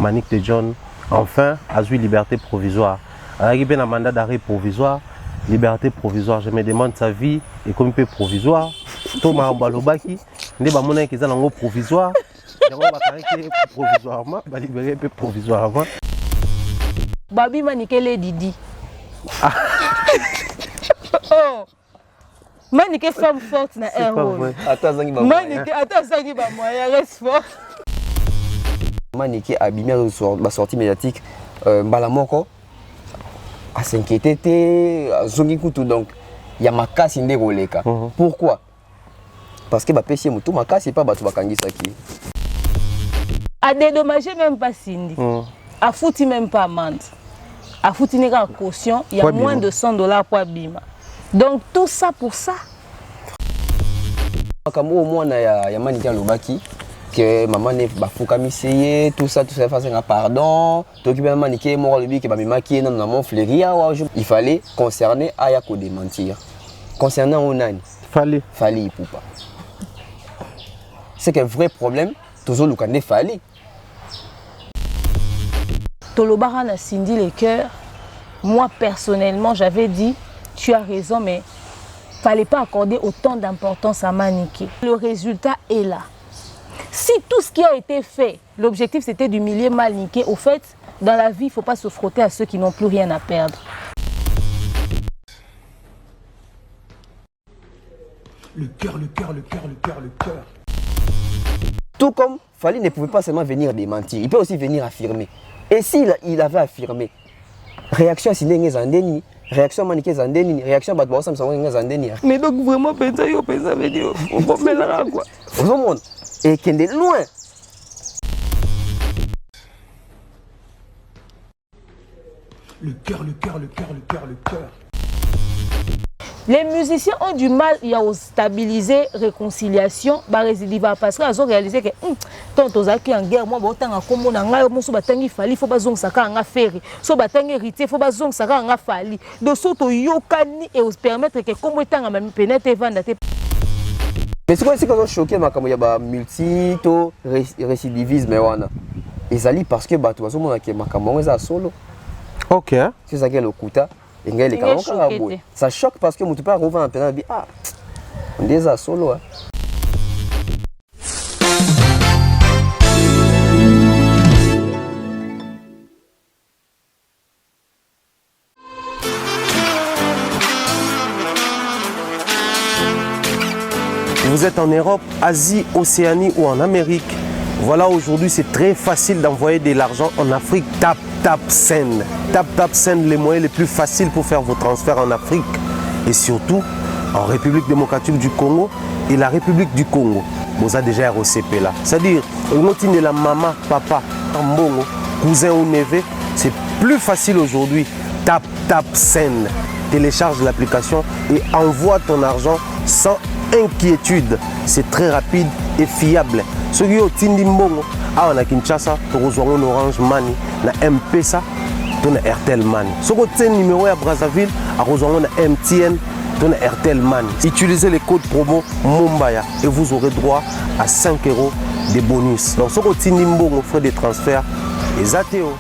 Manick de John, enfin, a eu liberté provisoire. Il y a un mandat d'arrêt provisoire, liberté provisoire. Je me demande sa vie est comme peu provisoire. Thomas Mbalobaki, il y a un qui est provisoire. Il y a provisoirement, il libéré un peu provisoirement. Babi Manick est Didi. Oh! Manick est femme forte na héros. Attends, Manick, attends, ça qui va moyen, reste fort. Manick a abîmé la sortie médiatique. Balamoko a s'inquiété, a zongi kutu, donc il y a ma casse inde roleka. Pourquoi? Parce que péché mutu ma casse c'est pas batu bakangi saki. A dédommagé même pas Cindy. A foutu même pas amende. A foutu une caution, il y a moins de $100 pour Abima. Donc tout ça pour ça. Comme au moins il y a Manick Lobaki que maman ne va pas misser tout ça face à pardon. Donc bien Manick mort le que mama qui non mon fleuria il fallait concerner Ayako démentir. Concernant Onani, fallait poupa. C'est qu'un vrai problème, toujours le canne fallait. Tolobara na Cindy les cœurs. Moi personnellement, j'avais dit tu as raison mais fallait pas accorder autant d'importance à Manick. Le résultat est là. Si tout ce qui a été fait, l'objectif c'était d'humilier Manick, au fait, dans la vie, il ne faut pas se frotter à ceux qui n'ont plus rien à perdre. Le cœur. Tout comme Fally ne pouvait pas seulement venir démentir, il peut aussi venir affirmer. Et s'il avait affirmé, réaction à Sindé Zandeni, réaction à Manick Zandeni, réaction à Batba Sam Zandeni. Mais donc vraiment, pensa venir, on va mettre quoi. Au monde. Et qu'il est loin. Le cœur. Les musiciens ont du mal à stabiliser réconciliation, parce qu'ils ont réalisé que tant aux acquis en guerre, moi, autant en commun, en so batangi Fally, faut pas zong saka en affaire, so batangi héritier, faut pas zong saka en Fally. De soto yokani et permettre que comme étant en même pénètre et vendre. Mais c'est quoi c'est quand on choqué ma comme il y a multi to récidivisme wana. Ils allient parce que bato bazo mona ke makambo eza solo. OK. C'est ça qui est le kuta. Ça choque parce que tu peux revoir un peu ah on est à solo. Vous êtes en Europe, Asie, Océanie ou en Amérique. Voilà, aujourd'hui, c'est très facile d'envoyer de l'argent en Afrique. Tap Send. Tap Send, les moyens les plus faciles pour faire vos transferts en Afrique. Et surtout, en République démocratique du Congo et la République du Congo. Vous avez déjà ROCP là. C'est-à-dire, on de la maman, papa, tambongo, cousin ou neveu. C'est plus facile aujourd'hui. Tap Send. Télécharge l'application et envoie ton argent sans inquiétude. C'est très rapide et fiable. Ceux qui ont Tindi Mbongo, on a Kinshasa, on a Orange Money, on a M-Pesa, on a Airtel Money. Ceux qui ont un numéro à Brazzaville, on a MTN, on a Airtel Money. Utilisez les codes promo Mumbaya et vous aurez droit à 5 € de bonus. Donc ceux qui ont Tindi Mbongo, frais de transfert, les ATO.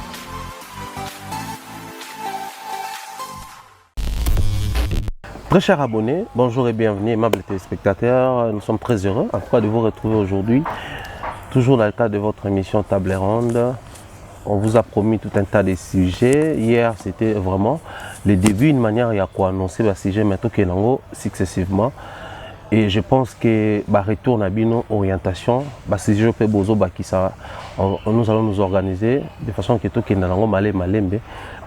Très chers abonnés, bonjour et bienvenue, aimables téléspectateurs. Nous sommes très heureux en tout cas de vous retrouver aujourd'hui. Toujours dans le cadre de votre émission Table Ronde. On vous a promis tout un tas de sujets. Hier, c'était vraiment le début, une manière il y a quoi annoncer le sujet maintenant qu'il y a successivement. Et je pense que retour à nos orientation, si je peux bozo nous allons nous organiser de façon que tout est dans malembe.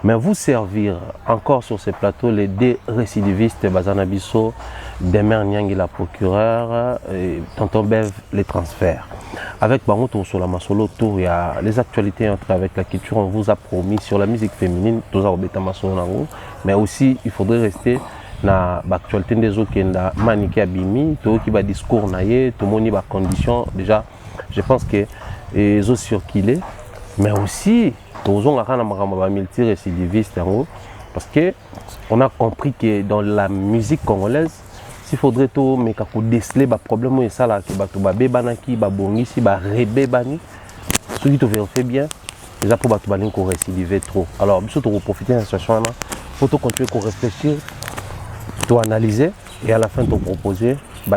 Mais vous servir encore sur ces plateaux les deux récidivistes Bazanabiso, Demer Nyang la procureure, et Tonton Bev les transferts. Avec Baroto sur la Masolo Tour, il y a les actualités entre avec la culture. On vous a promis sur la musique féminine, tous à Masolo, mais aussi il faudrait rester na l'actualité des autres qui est Manick Abimi, tout qui va discours naïe, tout le monde va condition déjà. Je pense que les autres circulent, mais aussi tous on a multi-récidiviste parce que on a compris que dans la musique congolaise, s'il faudrait tout mais qu'on déceler les problèmes et ça là qui va tout bébana qui va bongi si va rebébani, ceux qui te fait bien, déjà pour battre baling qu'on récidiver trop. Alors, surtout pour profiter de la situation, il faut continuer à réfléchir, tout analyser et à la fin de proposer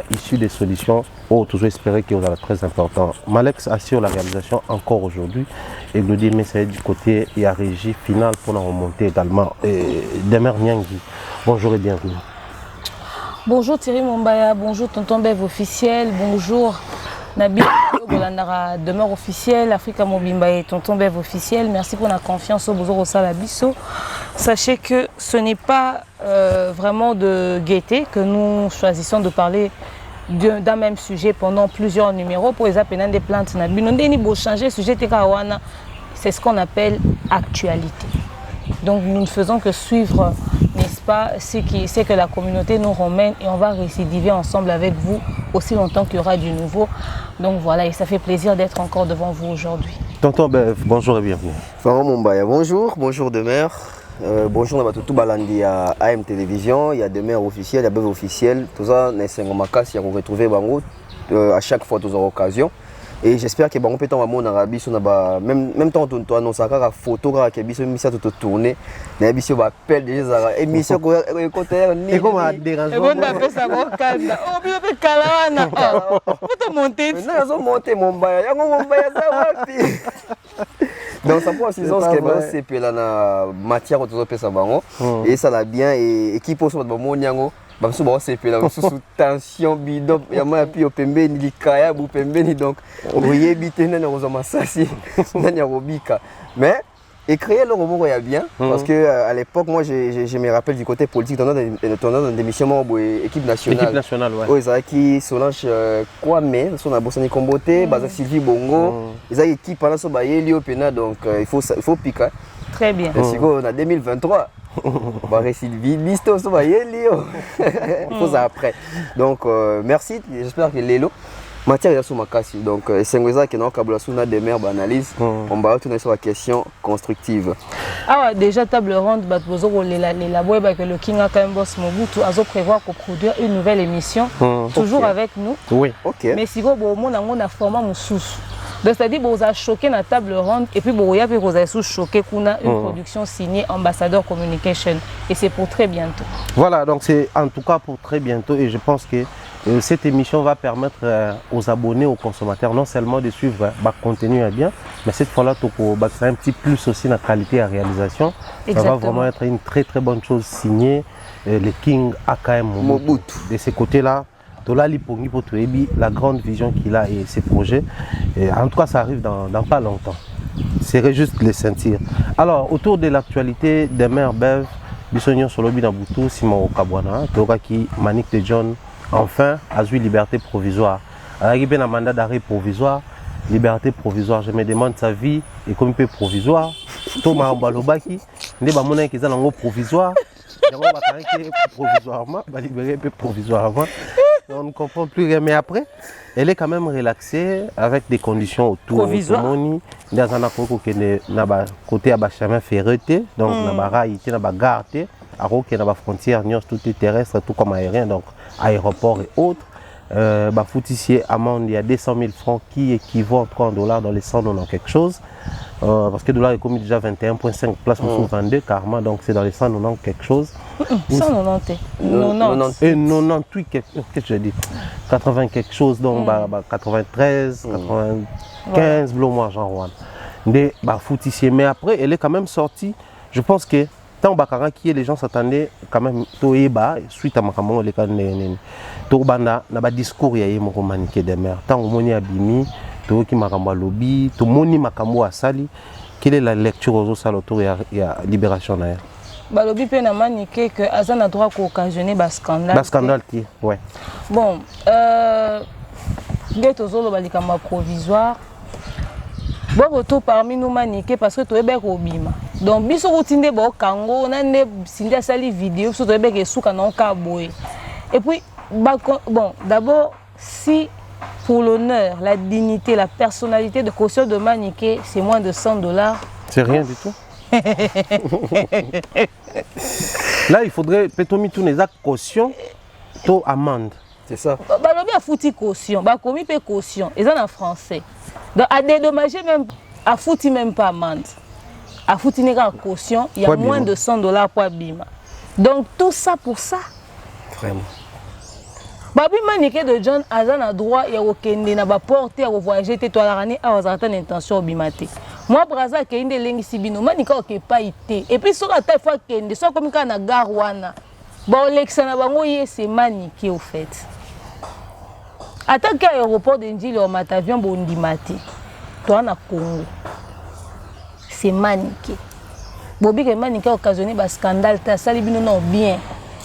issu des solutions. Toujours espérer qu'il y aura très important. Malex assure la réalisation encore aujourd'hui et Glody Messaye du côté et à régie finale pour la remonter également. Demer Nyangi, bonjour et bienvenue. Bonjour Thierry Mombaya, bonjour Tonton Bev officiel, bonjour Nabi Bolandara, demeure officielle, Africa Mobimba et Tonton Bev officiel. Merci pour la confiance au Bozo Salabiso. Sachez que ce n'est pas vraiment de gaieté que nous choisissons de parler d'un même sujet pendant plusieurs numéros pour les appeler des plantes. Changer sujet, c'est ce qu'on appelle actualité. Donc nous ne faisons que suivre, n'est-ce pas, ce que la communauté nous ramène et on va récidiver ensemble avec vous aussi longtemps qu'il y aura du nouveau. Donc voilà, et ça fait plaisir d'être encore devant vous aujourd'hui. Tonton Bev, bonjour et bienvenue. Faro Mombaya, bonjour, bonjour Demer. Bonjour à tout Balandi à AM Télévision, il y a Demer officiel, il y a Bev officiel. Tout ça, il y a retrouvé à chaque fois, toutes les occasions. Et j'espère que on peut en Arabie, même temps on annonce la photo qui est tourné, mais il y a appel déjà émission côté et comment dérange. Et bon d'après ça va calme. Oh bien peut calana. Faut monter. Non, on monter mon bail, ça va. Donc ça pour saison c'est que la matière autour de ça et ça l'a bien et qui pose sur mon nyango. Parce que c'est sous tension bidon, il y a moins puis au pembe ni likaya ou pembe ni donc oui éviter na rozoma sasi na robika. Mais et créer le robot il y a bien parce que à l'époque moi je me rappelle du côté politique dans des missions équipe nationale. Équipe nationale ouais. Oui, ça qui Solange Kwame, son abosani Komboté, Baza Sylvie Bongo, ils ont équipe pendant ce bail lié au pena donc il faut piquer. Très bien. Et si on a 2023 bah récidive liste ça va y aller faut après donc merci j'espère que Lelo matière est sur ma casse donc c'est ça que nous avons sous Demer analyse on va retourner sur la question constructive. Ah ouais, déjà table ronde que le King a quand même boss Mobutu a prévoir pour produire une nouvelle émission toujours avec nous. Oui. OK. Mais si vous on a format mon sous. Donc c'est-à-dire que vous avez choqué la table ronde et puis vous avez choqué qu'on a une production signée Ambassadeur Communication et c'est pour très bientôt. Voilà, donc c'est en tout cas pour très bientôt et je pense que cette émission va permettre aux abonnés, aux consommateurs non seulement de suivre le contenu bien, mais cette fois-là c'est un petit plus aussi dans la qualité et la réalisation. Exactement. Ça va vraiment être une très très bonne chose signée le King AKM Mobutu. De ce côté-là, Tola Lipongi pour la grande vision qu'il a et ses projets. Et en tout cas, ça arrive dans pas longtemps. C'est juste les sentir. Alors, autour de l'actualité des mères Bev, Bissognon Solobi Nabutu, Simon Okabwana, Toga qui Manik de John, enfin, a eu liberté provisoire. Alors, il y a un mandat d'arrêt provisoire, liberté provisoire. Je me demande sa vie et comme il peut provisoire. Thomas Ambalobaki, il y a un qui est provisoire. Provisoirement, libéré provisoirement. On ne comprend plus rien, mais après, elle est quand même relaxée avec des conditions autour. Provisoire. Dans un côté à chemin ferreté, donc na rail, na gare, à la frontière, tout est terrestre, tout comme aérien, donc aéroport et autres. Foutissier amende, il y a 200 000 francs qui équivaut en 3 dollars dans les 100 dans quelque chose. Parce que le dollar est commis déjà 21,5 places sur 22 carrément, donc c'est dans les 190 quelque chose. 190. 90. Et 98, qu'est-ce que je dis 80 quelque chose, donc 93, 95, bleu moi Jean-Rouen. Des foutissiers. Mais après, elle est quand même sortie. Je pense que tant que les gens s'attendaient quand même suite à Makamon, les cannes, Torbanda, n'a pas discours, il y a eu mon romanique des mers. Tant que mon abimi, tout qui m'a lobby, tout moni makambo à sali. Quelle est la lecture aux autres autour et à Libération d'ailleurs? Lobby peut n'a maniqué que Azan a droit qu'occasionner bas scandale. Bas scandale, ouais. Bon, il y a toujours le provisoire. Bon, retour parmi nous maniqué parce que tu es bien au bima. Donc, biso routine de bon kango, on a des sali vidéo sur le bec et sous canon carboé. Et puis, bon, d'abord, si pour l'honneur, la dignité, la personnalité de caution de maniqué, c'est moins de 100 $. C'est rien du tout. Là, il faudrait peut-être tous les actes caution, taux amende. C'est ça. Balobi a foutu caution, commis peut caution, ils en français. Donc, à dédommager même a foutu même pas amende. A foutu une caution, il y a moins de $100 pour Bima. Donc tout ça pour ça. Vraiment. Babi Maniké de John Azan a droit ya okende na ba porter ya voyager te to la rani a une intention obimate. Moi braza ke inde lengi sibino manika oke pa ite. Et puis soka ta fois kende so comme ka na garwana. Ba olexa na bango ye c'est Maniké au fait. Attaque à l'aéroport de Ndili au Matavion bondimate. Toi na Congo. C'est Maniké. Bobi ke Maniké occasionné ba scandale ta salibino non bien.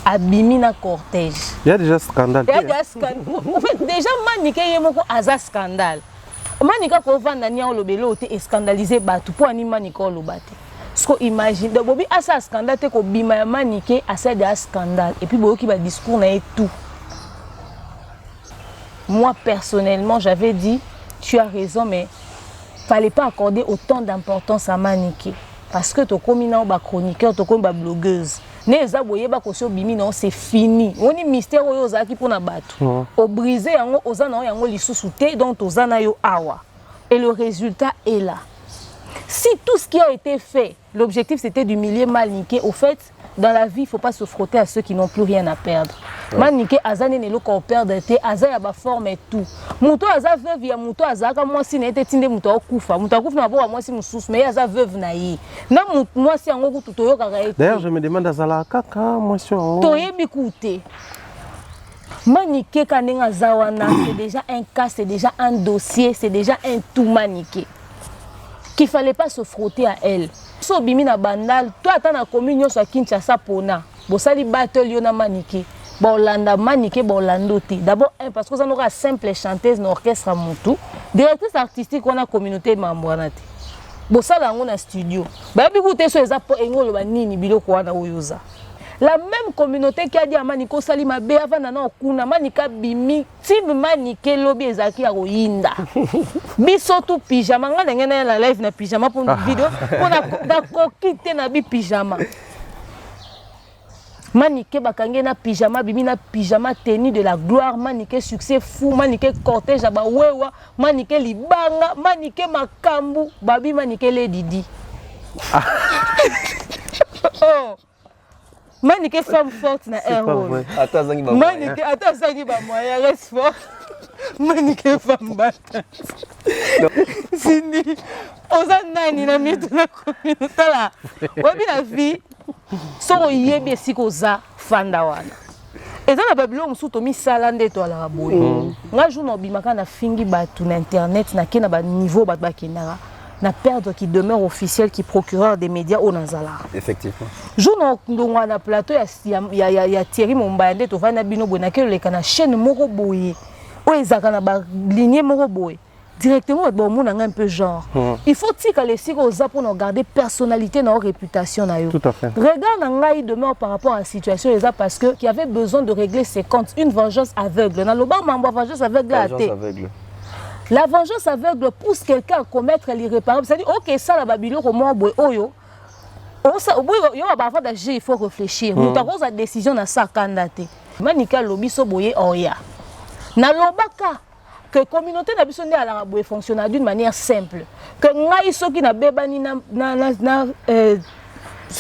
Abimi na cortège. Il y a déjà scandale. Il y a déjà scandale. En fait, déjà, Maniké yemoko aza scandale. Maniké ko vanda nia olobelo te scandaliser batu pour ani Maniké olobate. Ce qu'on imagine, donc bobi asa scandale te ko bima Maniké asa de scandale et puis boyo ki ba discours na et tout. Moi personnellement, j'avais dit tu as raison mais fallait pas accorder autant d'importance à Maniké parce que to komi na ba chroniqueur, to komi ba blogueuse. Neza boye ba kosio bimi non c'est fini. Oni mystère oyo ozaki pona batu. O briser yango ozana yango lisusu te donc ozana yo awa. Et le résultat est là. Si tout ce qui a été fait, l'objectif c'était d'humilier Maniké, au fait, dans la vie, il ne faut pas se frotter à ceux qui n'ont plus rien à perdre. Maniké azane ne lo ko perdre te azaya ba forme et tout. Muto aza veuve ya muto azaka moi si na ete tinde muto okufa. Muto akufa na bo moi si mususu mais aza veuve na ye. Na moi si yango kutu toyo kaka ete. D'ailleurs, je me demande azala kaka moi sur. Toyebi kute. Maniké kanenga zawana, c'est déjà un cas, c'est déjà un dossier, c'est déjà un tout Maniké. Qu'il fallait pas se frotter à elle. So bimi na bandal, toi attends na communion sur Kinshasa pona. Bo sali battle yo na Maniké. Bon landa Maniké bon landoté. D'abord parce que ça n'aura simple chanteuse dans orchestre à Moutou, directrice artistique on a communauté mamboanate. Bo sala ngo na studio. Ba bi kuté so eza po engolo ba nini biloko wana oyoza. La même communauté qui a dit à Maniko Salima be avant na okuna Manika bimi tim Maniké lobi ezaki ya royinda. Biso tout pyjama nga ngena la live na pyjama pour une vidéo on a kokite na bi pyjama. Maniké bakange na pyjama bimi na pyjama tenue de la gloire Maniké succès fou Maniké cortège ba wewa Maniké libanga Maniké makambu babi Maniké le didi. Oh Maniké femme forte na héros. Attends zangi ba. Maniké attends zangi ba moyen reste fort. Maniké femme battante. Sindi oza nani na mitu na communauté là. Wabi la vie so yebi esikoza fanda wana. Eza na babilo musu to misala ndeto ala boye. Nga jour no bimaka na fingi batu na internet na kena ba niveau bat ba kenara. Na perdre qui demeure officiel qui procureur des médias au Nanzala. Effectivement. Jour no na plateau ya Thierry Mombande to vana bino bonake le kana chaîne moko boye. O ezaka na ba lignée moko boye. Directement bon mon un peu genre. Il faut que les siko za pour garder personnalité dans réputation na yo. Tout à fait. Regarde ngai demeure par rapport à la situation eza parce que qu'il y avait besoin de régler ses comptes, une vengeance aveugle. Na loba mambo vengeance aveugle à Vengeance aveugle. La vengeance aveugle pousse quelqu'un à commettre l'irréparable. C'est-à-dire, ok, ça, la Babylone, comment oyo. Il faut réfléchir. Nous avons une décision dans sa candidature. Manika lobi so boye oya. Na lobaka que communauté na biso à la boye fonctionne d'une manière simple. Que ngai soki na bebani na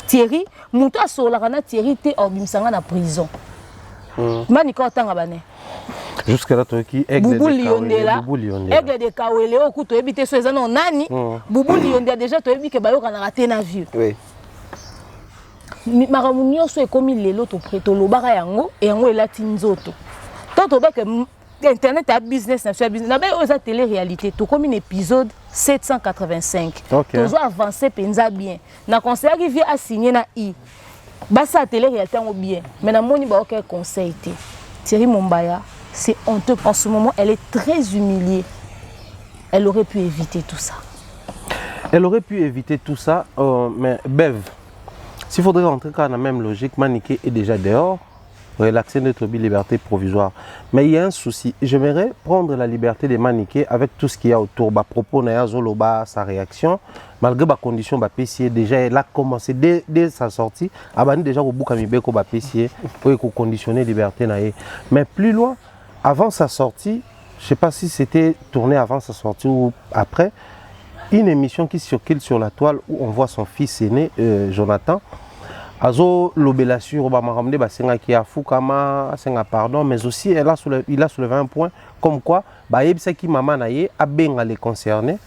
Thierry, muto asola na Thierry te obimsanga na prison. Manika otanga bane. Jusqu'à là, qui Boubou Liondela, aigle de Kawele, au couteau, éviter ce non nani. Boubou Liondela déjà, tu as vu que Bayo a raté na vieux. Oui. Maramunio soit comme il est l'autre près, le barayango et en haut il a tinzoto. Tant au que internet a business, national business. N'a pas osé télé-réalité. Tout comme un épisode 785. Tu as avancé penza bien. Na conseil qui vient à signer na i. Basa télé-réalité en bien. Mais na moni ba aucun conseil té. Thierry Mombaya. C'est honteux. En ce moment, elle est très humiliée. Elle aurait pu éviter tout ça. Elle aurait pu éviter tout ça, mais Bev, s'il faudrait rentrer dans la même logique, Maniké est déjà dehors, relaxer notre liberté provisoire. Mais il y a un souci. J'aimerais prendre la liberté de Maniké avec tout ce qu'il y a autour. À propos de Zoloba, sa réaction, malgré la condition, PCA, déjà, elle a commencé dès sa sortie, à déjà au bout de PCA pour conditionner la liberté. Mais plus loin, avant sa sortie, je ne sais pas si c'était tourné avant sa sortie ou après, une émission qui circule sur la toile où on voit son fils aîné, Jonathan. Azo lobela sur Bamaramde Basenga qui a Fukama, Senga pardon, mais aussi il a soulevé un point comme quoi Baebsa qui maman naye a benga les concernés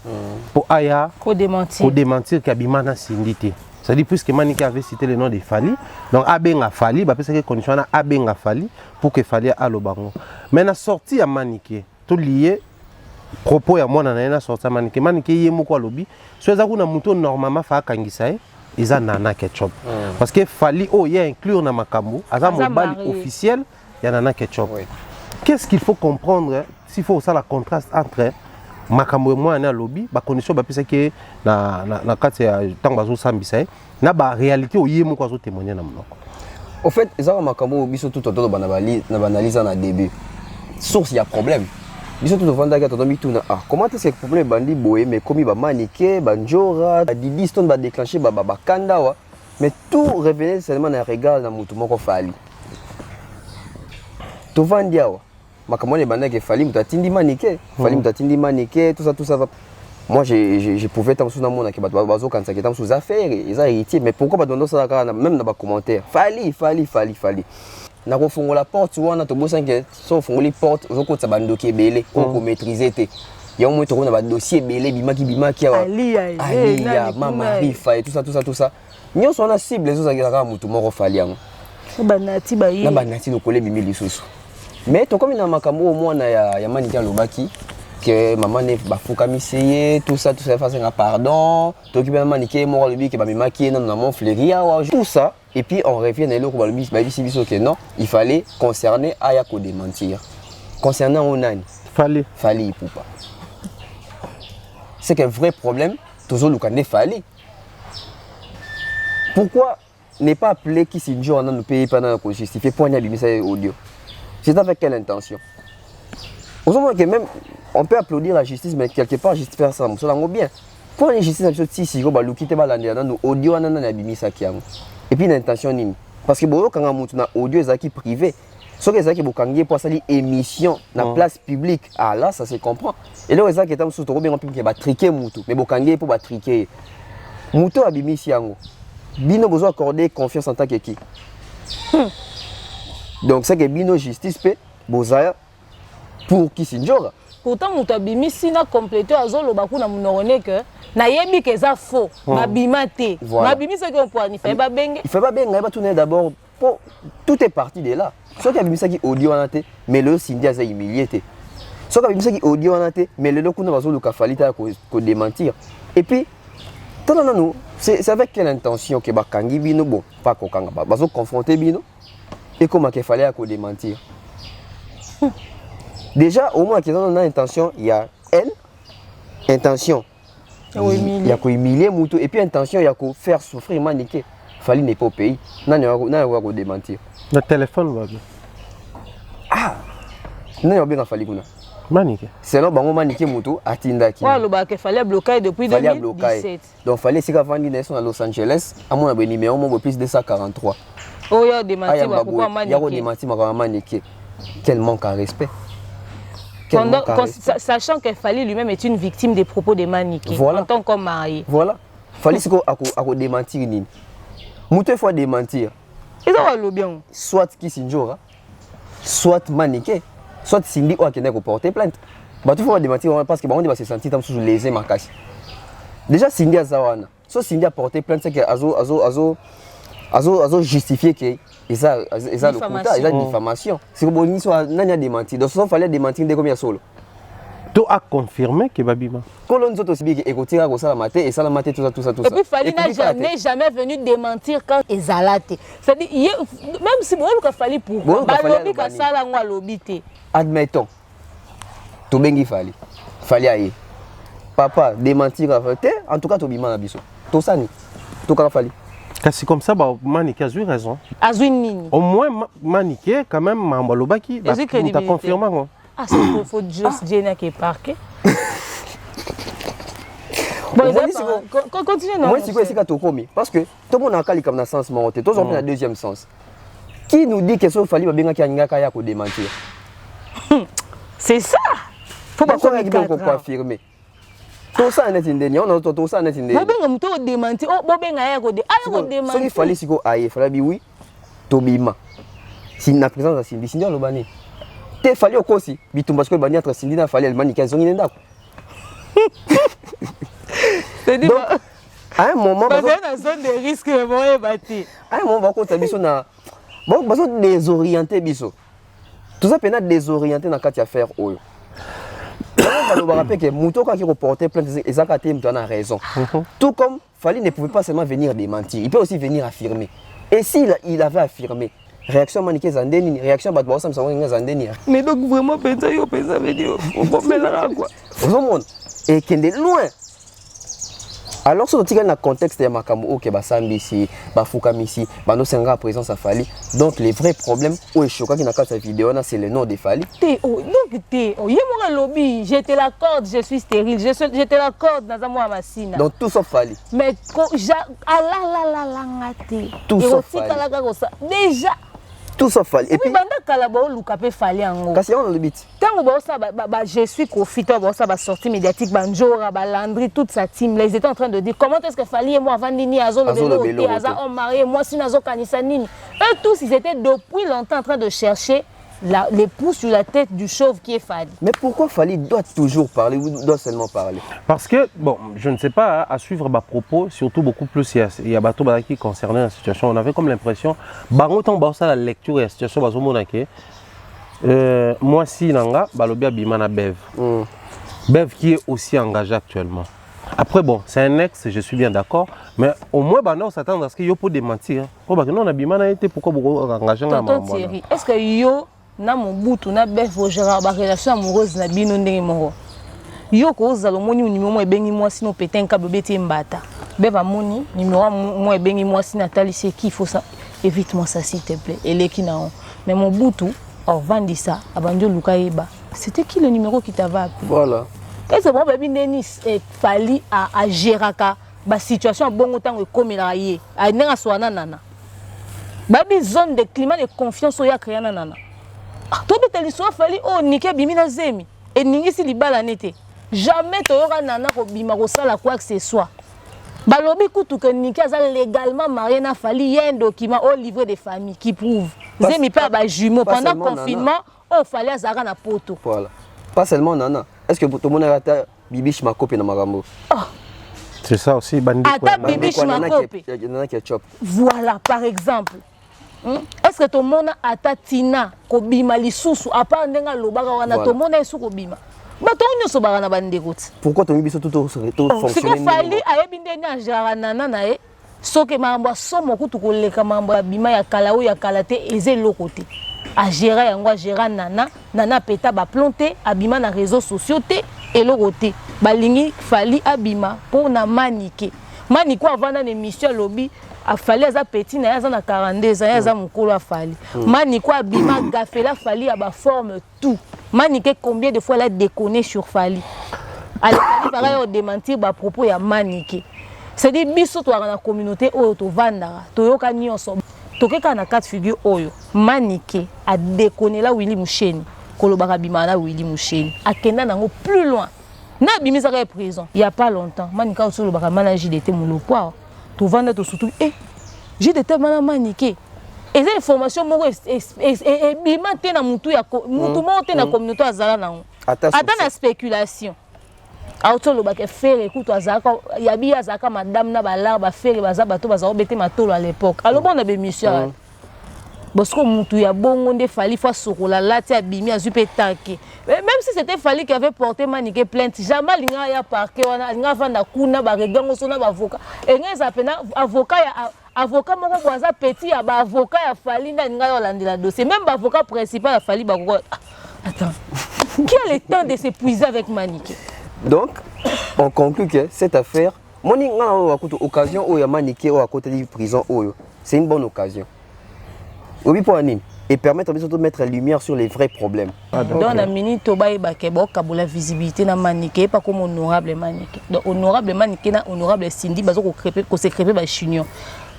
pour aya Pour démentir qu'Abimana Sindité. C'est-à-dire puisque Maniki avait cité le nom de Fali, donc Abenga Fali, bah parce que condition na Abenga Fali pour que Fali a le bango. Mais na sorti à Maniki, tout lié propos ya mwana na na sorti à Maniki, Maniki yemo kwa lobi, so za kuna muto normalement fa kangisa ils ont nana ketchup parce que Fali oh il y a inclure na makambo, aza mobile officiel, il y a nana ketchup. Oui. Qu'est-ce qu'il faut comprendre s'il faut ça la contraste entre makambo moi na lobby ba condition ba pesa ke na kati ya tango bazo sambisa na ba réalité oyemo kwa zo témoigner na monoko. Au fait ezaka makambo biso tout autour na banalise na début source il y a problème biso tout vanda ka to mituna ah comment est-ce que problème bandi boye mais comme ba maniqué ba njora ba dibiston ba déclencher ba kanda wa mais tout revenait seulement na regard na mutu moko Fali to vandia wa makambo ne banda ke Fali mutatindi maniqué Fali mutatindi maniqué tout ça va. Moi je pouvais tant sous na mona ke bazo kansa ke tant sous affaires ils ont héritier mais pourquoi pas donner ça même dans ba commentaire Fali na ko fongola porte wana to bosa ke so fongoli porte ozokotsa bandoki ebele ko maîtriser te ya au moins to na ba dossier ebele bimaki ya ya mama rifa et tout ça nyonso na cible zo zakela ka mutu moko Fali yango banati ba yi na banati lokole bimi lisusu mais to comme na makambo mwana ya Maniki alobaki que maman ne bafuka miseye tout ça face à pardon to ki Maniki mo lobi ke ba mimaki na mon fleuri tout ça et puis on revient à l'eau que non il fallait concerner Ayako démentir concernant Onani Fali poupa c'est qu'un vrai problème toujours le Fali pourquoi ne pas appeler qui s'y joue dans nos pays pendant qu'on justifie pour n'y audio c'est avec quelle intention que même on peut applaudir la justice mais quelque part justifier ça on bien pour la justice si si go balukite balande dans audio na bimisa kiango et puis l'intention nini parce que boyo kanga mutu na audio ezaki privé so que ezaki bokangi pour sali émission na place publique ah là ça se comprend et là ezaki etam sous trop bien que ba triquer mutu mais bokangi pour ba triquer mutu abimisi yango bino besoin accorder confiance en tant que qui donc c'est que bino justice pe bozaya pour qui sinjora pourtant mutu abimisi na compléter azoloba kuna munone que na yebi que ça faux mabima te mabimisa que on peut ni faire ba benge il fait pas benga ba tourner d'abord tout est parti de là so que abimisa ki audio wana te mais le Cindy a humilié te so que abimisa ki audio wana te mais le kuna bazoluka Fali ta ko démentir et puis non c'est avec quelle intention que ba kangi bino bon pas ko kanga bazo confronter bino et comment qu'il fallait ko démentir déjà au moins qu'ils ont une intention il y a elle intention il y a quoi humilier mutu et puis intention il y a quoi faire souffrir Maniki Fali n'est pas au pays n'a quoi démentir le téléphone va bien ah n'a bien Fali kuna Maniki c'est là bango Maniki mutu atindaki ouais le bac fallait bloquer depuis 2017 donc fallait c'est qu'avant dîner à Los Angeles à mon numéro mon plus de 243 oh il y a démenti pourquoi Maniki il y a démenti Maniki quel manque à respect. Sachant que Fali lui-même est une victime des propos de Maniki en tant que mari. Voilà. Fali c'est qu'on démentir nini. Mouté faut démentir. Et ça va le bien. Soit qui sinjora, soit Maniki, soit Cindy ou qui n'est pas porter plainte. Bah tu faut démentir parce que bah on va se sentir comme sous lésé ma casse. Déjà Cindy a zawana. Soit Cindy a porté plainte c'est que azo justifier que et ça le quota et la diffamation c'est que boni soit nanya démenti donc il fallait démentir de combien solo tout a confirmé que babima colonne autres aussi bien écouter à ça la maté et ça la maté tout ça et puis Fali n'est jamais venu démentir quand ezalate c'est-à-dire même si bon que Fali pour balobi ka sala ngwa lobité admettons to bengi Fali aye papa démentir a fait en tout cas to bima na biso to sani to ka Fali. C'est comme ça, Maniki a eu raison. Au moins, Maniki, quand même, Mambalobaki, il t'a confirmé. Ah, c'est pour faut juste Jenna qui est parqué. Bon, continue. Moi, c'est quoi, c'est qu'à Tokomi. Parce que tout le monde a calé comme dans le sens monté, tout le monde a le deuxième sens. Qui nous dit que ça fallait bien qu'il y ait un démentir? C'est ça. Faut pas qu'on affirmer. Tout ça net indeni, on a tout ça net indeni. Bobenga muto ko démenti, oh bobenga ya ko de, aya ko démenti. Ce qu'il fallait c'est ko aye, fallait bi oui. Tobima. Si na présence à Cindy, Cindy lobani. Te fallait aussi, bitumba ko bani entre Cindy na fallait le mani kazo ngi ndako. C'est dit à un moment parce que dans zone de risque bon bâti. À un moment ko tabiso na bon bazo désorienter biso. Tout ça peut désorienter dans quatre affaires oyo. On va rappeler que Mouto quand il reportait plainte et Zakaté me donne raison. Tout comme Fali ne pouvait pas seulement venir démentir, il peut aussi venir affirmer. Et s'il il avait affirmé, réaction maniquée Zandeni, réaction Badbo Sam Sawan Zandeni. Mais donc vraiment penser yo penser venir on va mettre quoi. Au monde et qu'il est loin. Alors sur le contexte de Makamu que Basambisi, Bafukamisi, Bano Senga présence à Fali. Donc les vrais problèmes où est choquant qui n'a pas cette vidéo c'est le nom de Fali. Donc t'es oh yémora lobby, j'étais la corde, je suis stérile, j'étais la corde dans un mois Massina. Donc tout sauf Fali. Mais la ngate. Tout sauf Fali. Déjà tout sauf Fali. Et puis banda kalabo luka pe Fali ango. Kasi on le bit. Tango ba ça je suis profité ba ça ba sortie médiatique banjora ba Landry toute sa team là ils étaient en train de dire comment est-ce que Fali et moi avant nini azo le vélo aza on marié moi si nazo kanisa nini. Eux tous ils étaient depuis longtemps en train de chercher les pouces sur la tête du chauve qui est Fali. Mais pourquoi Fali doit toujours parler ou doit seulement parler? Parce que, bon, je ne sais pas, à suivre ma propos, surtout beaucoup plus, il y a Bato qui concernait la situation. On avait comme l'impression, autant la lecture et la situation, moi si Nanga, Balobia Bimana Bev. Bev qui est aussi engagé actuellement. Après, bon, c'est un ex, je suis bien d'accord, mais au moins, on s'attend à ce qu'il y ait pour démentir. Pourquoi vous engagez là? Est-ce que yo na mobutu na bef gérer ba relation amoureuse na bino ndenge moko yo ko zalo moni numéro mo ebengi mwasi no pétin ka bebeti mbata beba moni numéro mo ebengi mwasi na talisi qui faut ça évite-moi ça s'il te plaît eleki na on mais mobutu or vandi ça abanjo luka yeba c'était qui le numéro qui t'avait appelé voilà et c'est bon baby Denis Fali à géraka ba situation bongo tango ekomela ye a nenga swana nana baby zone de climat de confiance oya créer nana. Toi, tu as fallu oh niquer bimina zemi et ningisi libala nete. Jamais tu auras nana ko bima ko sala quoi que ce soit. Balobi kutu que niquer ça légalement marié na fali y a un document au livret de famille qui prouve. Zemi pas ba jumeau pendant le confinement oh fallait azara na poto. Voilà. Pas seulement nana. Est-ce que pour tout le monde a bibiche ma copine na magambo? C'est ça aussi bandi. Ata bibiche ma copine. Voilà par exemple. Est-ce que tout le monde a tatina ko bima lisusu à part ndenga lobaka wana tout le monde est sous ko bima ba to nyo so bana bande route pourquoi ton biso tout fonctionner c'est que Fali ayebi ndeni ajara nana na e soke mambo somo kutu ko leka mambo bima ya kala o ya kalate eze lokote a gérer yango a gérer nana peta ba planter abima na réseaux sociaux te et lokote balingi Fali abima pour na manike avant na émission lobby a fallu à petit na ya na 42 ans ya mukolo a Fali maniko abima gafela Fali a ba forme tout manike combien de fois elle a déconné sur Fali elle pareil au démentir ba propos ya manike c'est dit biso to na communauté oyo to vandara to yoka nyonso to keka na quatre figure oyo manike a déconné la Willy Musheni kolobaka bima na Willy Musheni akenda nango plus loin na bimisa ka prison il y a pas longtemps manika aussi le baka manager d'été mon poids to vendre to surtout j'ai des tellement maniqué et ces informations mo et bima te na mutu ya mutu mo te na communauté azala na ata na spéculation auto lo baka faire écoute azaka ya bi azaka madame na balar ba faire baza bato baza bete matolo à l'époque alors bon na be mission parce que mutu ya bongo nde Fali fa sokola lati abimi azupe tanke même si c'était Fali qui avait porté maniqué plainte jamais linga ya parquet wana linga vanda kuna ba regango sona ba avocat et ngeza pena avocat moko boza petit ya ba avocat ya Fali na linga yolandela dossier même ba avocat principal ya Fali ba attends qui a le temps de s'épuiser avec maniqué. Donc on conclut que cette affaire moni nga occasion o ya maniqué o à côté de prison oyo c'est une bonne occasion. Oui, pour anime et permettre de mettre lumière sur les vrais problèmes. Dans la minute, tu as la visibilité na maniqué, pas comme honorable maniqué. Donc honorable maniqué na honorable Cindy, bazo ko se crépé ba chignon.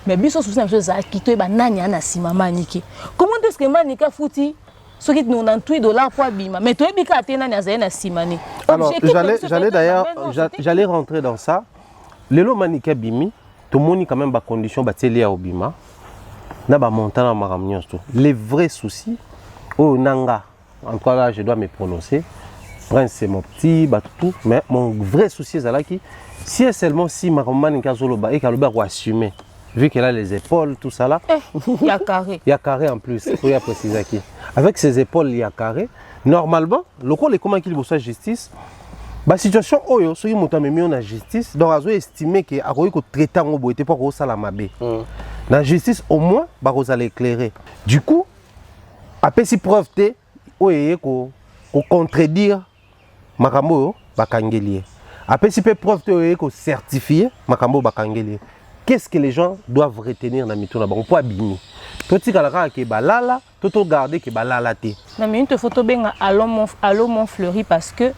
Mais bien sûr, c'est une chose qui te ba nanya na sima maniqué. Comment est-ce que maniqué fouti ce qui nous 98 $ pour abima. Mais toi, tu as na simani. Alors, j'allais rentrer dans ça. Les lots maniqués bimi, tout le monde a quand même des conditions liées au bima. Na ba montant na les vrais soucis, oh nanga, en tout cas là, je dois me prononcer. C'est mon petit tout, mais mon vrai souci c'est là qui, si et seulement si ma maman et qu'elle va assumer, vu qu'elle a les épaules, tout ça là. Il y a carré. Il y a carré en plus, il faut y préciser aquí. Avec ses épaules, il y a carré. Normalement, le rôle est comment qu'il bosse la justice. La situation où ceux qui m'ont mis en justice, donc ils ont estimé que à quoi traiter en boité pour que ça la mabe. La justice au moins, bah vous allez éclairer. Du coup, après si preuve t'es, qu'on contredire, makambo bakangelier. Après si preuve t'es qu'on certifier, makambo bakangelier. Qu'est-ce que les gens doivent retenir dans mituna ba on peut abîmer. Toi tu kalaka ke balala, toi garder ke balala té. Na minute photo benga allô mon fleuri parce que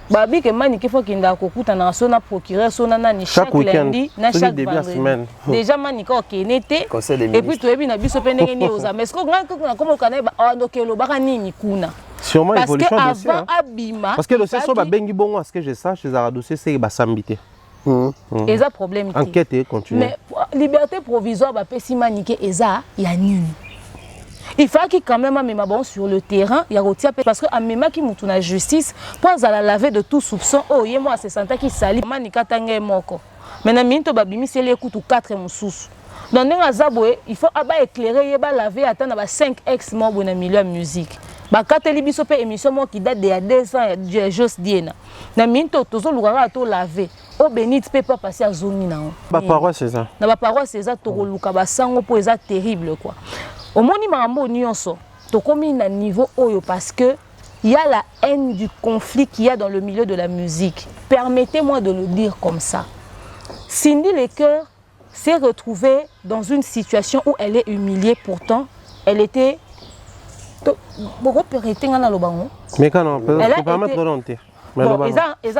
babi que maniki faut qu'il nda kokuta na sona procureur sona nani chaque lundi na chaque vendredi. Déjà maniki okenete et puis tu ebi na biso pendenge ni oza mais ce que na comme kana ba ndokelo baka nini kuna. Sûrement évolution de dossier. Parce que le dossier soit bengi bon à ce que je sache chez un dossier c'est basambité. Et ça problème. Enquête et continue. Mais liberté provisoire ba pesi maniki eza ya nini. Il faut qu'il quand même amène bon sur le terrain, il y a retia parce que amène qui moutou na justice pour la laver de tout soupçon. Oh yé moi c'est santa qui sali manika tangé moko. Maintenant minto babimi c'est les coups 4 mususu. Donc dans azaboué, il faut aba éclairer yeba laver attendre ba 5 ex membres na milieu musique. Ba kateli biso pe émission mo qui date de ya 2 ans ya Jos Diena. Na minto tozo lukara to laver. O bénite peut pas passer à zone na. Ba paroi c'est ça. Na ba paroi c'est ça to luka ba sango po eza terrible quoi. Au moni mambo nyonso, to komi na niveau oyo parce que il y a la haine du conflit qu'il y a dans le milieu de la musique. Permettez-moi de le dire comme ça. Cindy Lecoeur s'est retrouvée dans une situation où elle est humiliée. Pourtant, elle était mais quand on peut permettre de bon, ils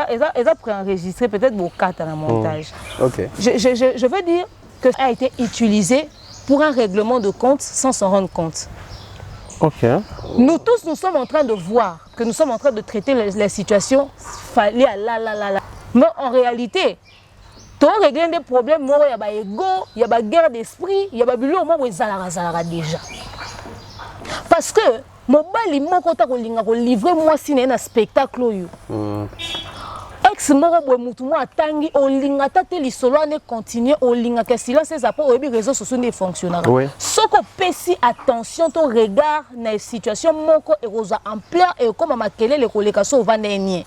ont préenregistré peut-être vos cartes à la montage. Okay. Je veux dire que ça a été utilisé pour un règlement de compte sans s'en rendre compte. Ok. Nous tous, nous sommes en train de voir que nous sommes en train de traiter les situations fallait à là. Mais en réalité, tu as réglé des problèmes, il y a des ego, il y a des guerre d'esprit, il y a des bulles où ils ont déjà. Parce que mon bali moko ta ko livrer moi si un spectacle yo. Ex moko boy mutu mo atangi olinga ta te lisolo ne continuer olinga que silence ça pas obi réseaux sociaux ne fonctionnera. Soko pesi attention ton regard na situation moko et rosa ampleur et comme makele le koleka so vanenye.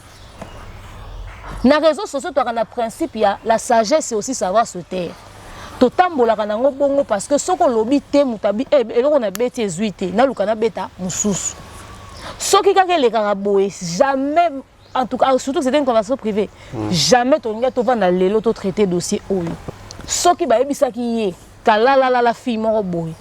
Na réseaux sociaux to na principe ya la sagesse c'est aussi savoir se taire. Totambola kanango bongo parce que soko lobi te mutabi eloko na beti ezuite na lukana beta mususu. Soki kaka le karaboé jamais en tout cas surtout que c'était une conversation privée. Jamais ton gars to vanda lelo to traiter dossier oyo. Soki ba ebisa ki ye kala la fille moko boy.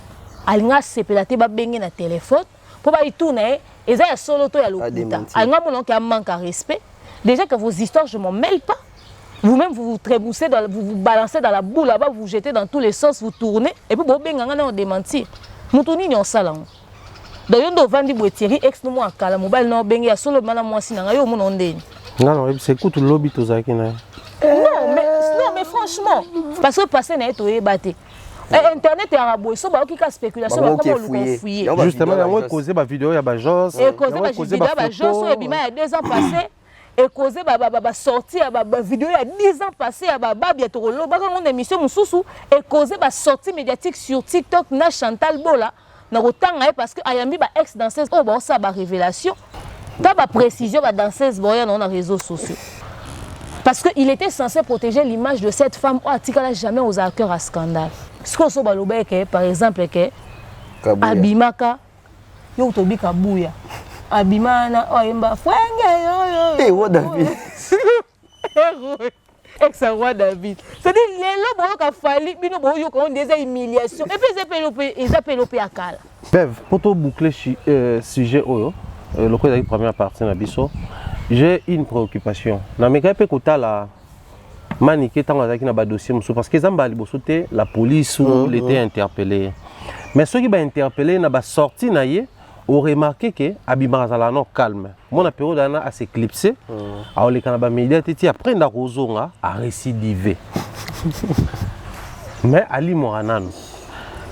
Alinga sepelate ba benge na téléphone pour ba itourner eza ya solo to ya lokuta. Alinga mono ki a manque à respect. Déjà que vos histoires je m'en mêle pas. Vous-même, vous vous trémoussez, vous vous balancez dans la boue là-bas, vous vous jetez dans tous les sens, vous tournez, et puis vous vous démentir. Vous tournez dans ça là. Donc, vous avez dit que ex nous a calé, vous avez dit que solo mana moi si nanga yo mon ondé. Non, c'est écoute le lobby tout ça qui n'a. Non, mais franchement, parce que passer n'a été battu. Internet est arabo, so ba okika spéculation ba comment le fouiller. Justement, il y a causé ma vidéo, il y a ba Jos. Et causé ma vidéo, ba Jos, et bien il y a 2 ans passés. Et causé sorti la vidéo il y a 10 ans passé à baba bientôt on émission mususu et causé sortie médiatique sur TikTok na Chantal Bola na rotanga parce que ayambi ba ex danseuse oh bon ça ba révélation ta ba précision ba danseuse boya na réseaux sociaux parce que il était censé protéger l'image de cette femme oh atikala jamais aux acteurs à scandale ce qu'on so ba lobeke par exemple que abimaka yo tobi kabuya Abimana oyemba fwenge yo. Eh what David. Ex roi David. C'est-à-dire les lobos ka fali bino bo yo ko des humiliations et puis ils appellent au akala. Bev, pour tout boucler sujet oyo, le coup de la première partie na biso, j'ai une préoccupation. Na meka pe kota la manique tant azaki na ba dossier musu parce que zamba liboso te la police ou l'été interpellé. Mais ceux qui ba interpellé na ba sorti na ye on remarque que Abimazala non calme. Mon période a s'éclipsé. Alors les canabas médias étaient après d'arrosonga à récidiver. Mais Ali Moranan.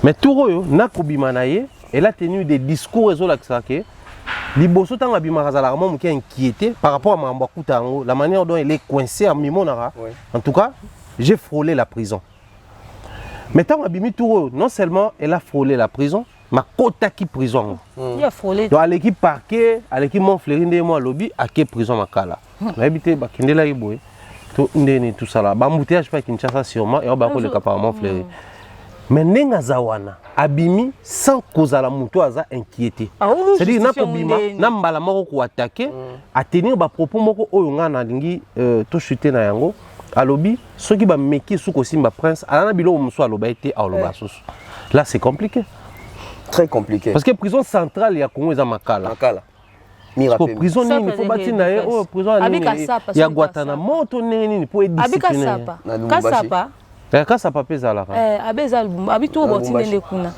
Mais tout n'a qu'Obimanaye, elle a tenu des discours et que Liboso tanga Abimazala vraiment qui est inquiété par rapport à Mambakou Tango, la manière dont elle est coincée à Mimonara. En tout cas, j'ai frôlé la prison. Mais tant Abimi Touro, non seulement elle a frôlé la prison, mais kota qui prison. Il a frôlé. Donc à l'équipe parquet, à l'équipe Montfleury, moi lobby, à quelle prison makala. On a habité Bakindela Iboy, tout ça là. Bambouteage pas Kinshasa sûrement et on va le cap à Montfleury. Mais nenga zawana Abimi sans cause à la moto aza inquiété. C'est-à-dire n'a pas bima, n'a mbala moko ko attaquer, à tenir ba propos moko oyo nga na lingi to chuter na yango. À lobby, ceux qui va meki sous Kosimba Prince, à la bilo muso à l'obéité à l'obasus. Là c'est compliqué. Très compliqué. Parce que la prison centrale, il y a Congo et Makala. Makala. Parce que prison, il faut bâtir oh prison, il y a Guantanamo, il faut être discipliné. Kasapa. Kasapa pesa là. Habitu au botine de kuna.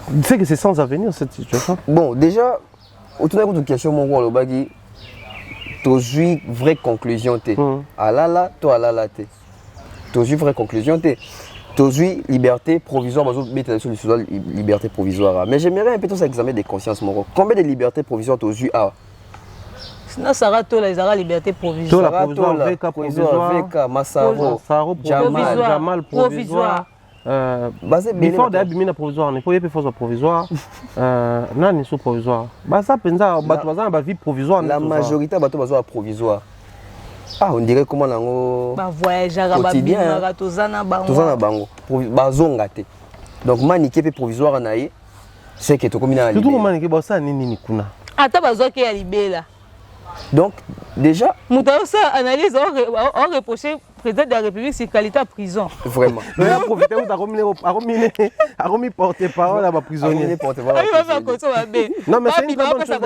Tu sais que c'est sans avenir cette situation. Bon, déjà, autour de la question, mon roi, le bagui, tu jouis vraie conclusion. Alala, toi alala. Tu jouis vraie conclusion. Tu jouis liberté provisoire, liberté provisoire. Mais j'aimerais un peu tout ça examen de conscience, mon roi. Combien de libertés provisoires tu jouis à? Sinon, ça va tout la liberté provisoire. La provisoire, VK provisoire, Massaro, Jamal provisoire. Before d'abîmer provisoire, ne pouvez pas faire provisoire. Non, n'est pas provisoire. Bah ça, pensa, bah vie provisoire. La majorité bateau bateau provisoire. Ah, on dirait comment l'ango. Bah voyageur, bah bien, tozana bango. Tozana bango. Bazongate. Donc maniqué pe provisoire naïe. C'est que tu combines à. Tout maniqué bah ça ni kuna. Ah t'as besoin qu'il y a libéla. Donc déjà. Moutaou ça analyse on reproché président de la République c'est qualité à prison. Vraiment. Mais a profité où t'as remis porte-parole à ma prisonnier. Non mais c'est une bonne chose.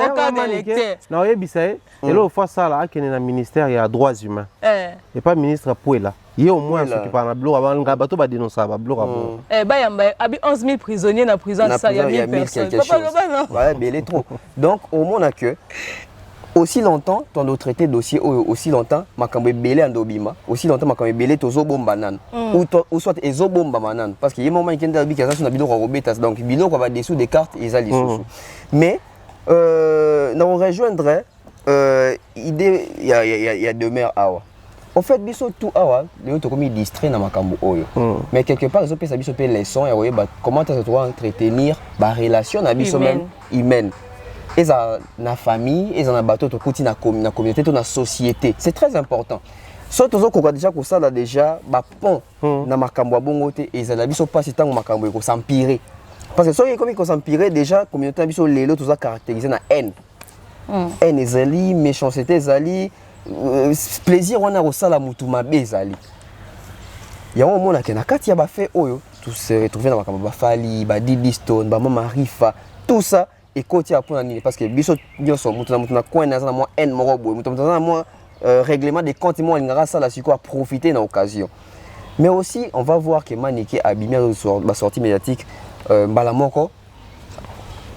Non il bisaï et là au fois ça là qu'il est dans le ministère il y a droits humains. Et pas ministre pour là. Il y a au moins ceux qui parlent bloc avant le bateau va dénoncer ba bloc avant. Bah il y a 11 000 prisonniers dans la prison ça il y a 1000 personnes. Ouais, mais il est trop. Donc au moins a que aussi longtemps, ton autre traité dossier, aussi longtemps, makambe belé andobima, aussi longtemps makambe belé tozo bomba nan, ou soit ezo bomba manan, parce qu'il y a un moment qui est dans le bidon robetas, donc bidon va dessous des cartes et ça les sous. Mais on rejoindrait idée il y a demeure awa. En fait, biso tout awa, les autres comme ils distraient dans makambo oyo. Mais quelque part ils ont ça biso pe leçon et ouais comment tu dois entretenir ba relation na biso même humaine. Et ça na famille, et ça na bateau, tout na communauté, tout na société. C'est très important. Soit aux autres déjà que ça là déjà, bah pont na makambo bongote et ça la biso pas si tant makambo ko s'empirer. Parce que soit comme ko s'empirer déjà communauté biso lelo tout ça caractérisé na haine. Haine ezali, méchanceté ezali, plaisir wana ko sala mutu mabe ezali. Ya un moment na kati ya ba fait oyo, tout se retrouver na makambo ba fali, ba Didi Stone, ba Mama Rifa, tout ça. Et côté à point parce que biso nyonso mutu na coin na moi haine moko boy mutu na moi règlement des comptes moi ngara ça la siko à profiter dans occasion. Mais aussi on va voir que Maniké abîmé sur la sortie médiatique mbala moko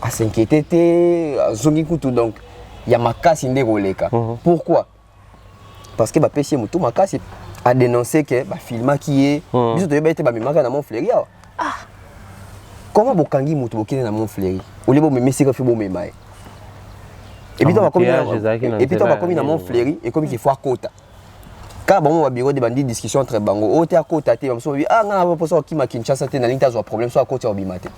à s'inquiéter zongi kutu donc il y a makasi ndekoleka. Pourquoi? Parce que ba pesi mutu makasi a dénoncé que ba filma qui est biso to yeba ba mimaka na Montfleury. Comment bokangi mutu bokene na Montfleury? Au lieu de me mettre sur le même. Et puis, on va commis dans Montfleury et comme il faut à côté. Quand on va bureau de bandits discussion entre bango, oh t'es à côté, t'es comme ça, ah non, on va pas qui m'a Kinshasa, t'es dans ligne, t'as un problème, soit à côté au bimate.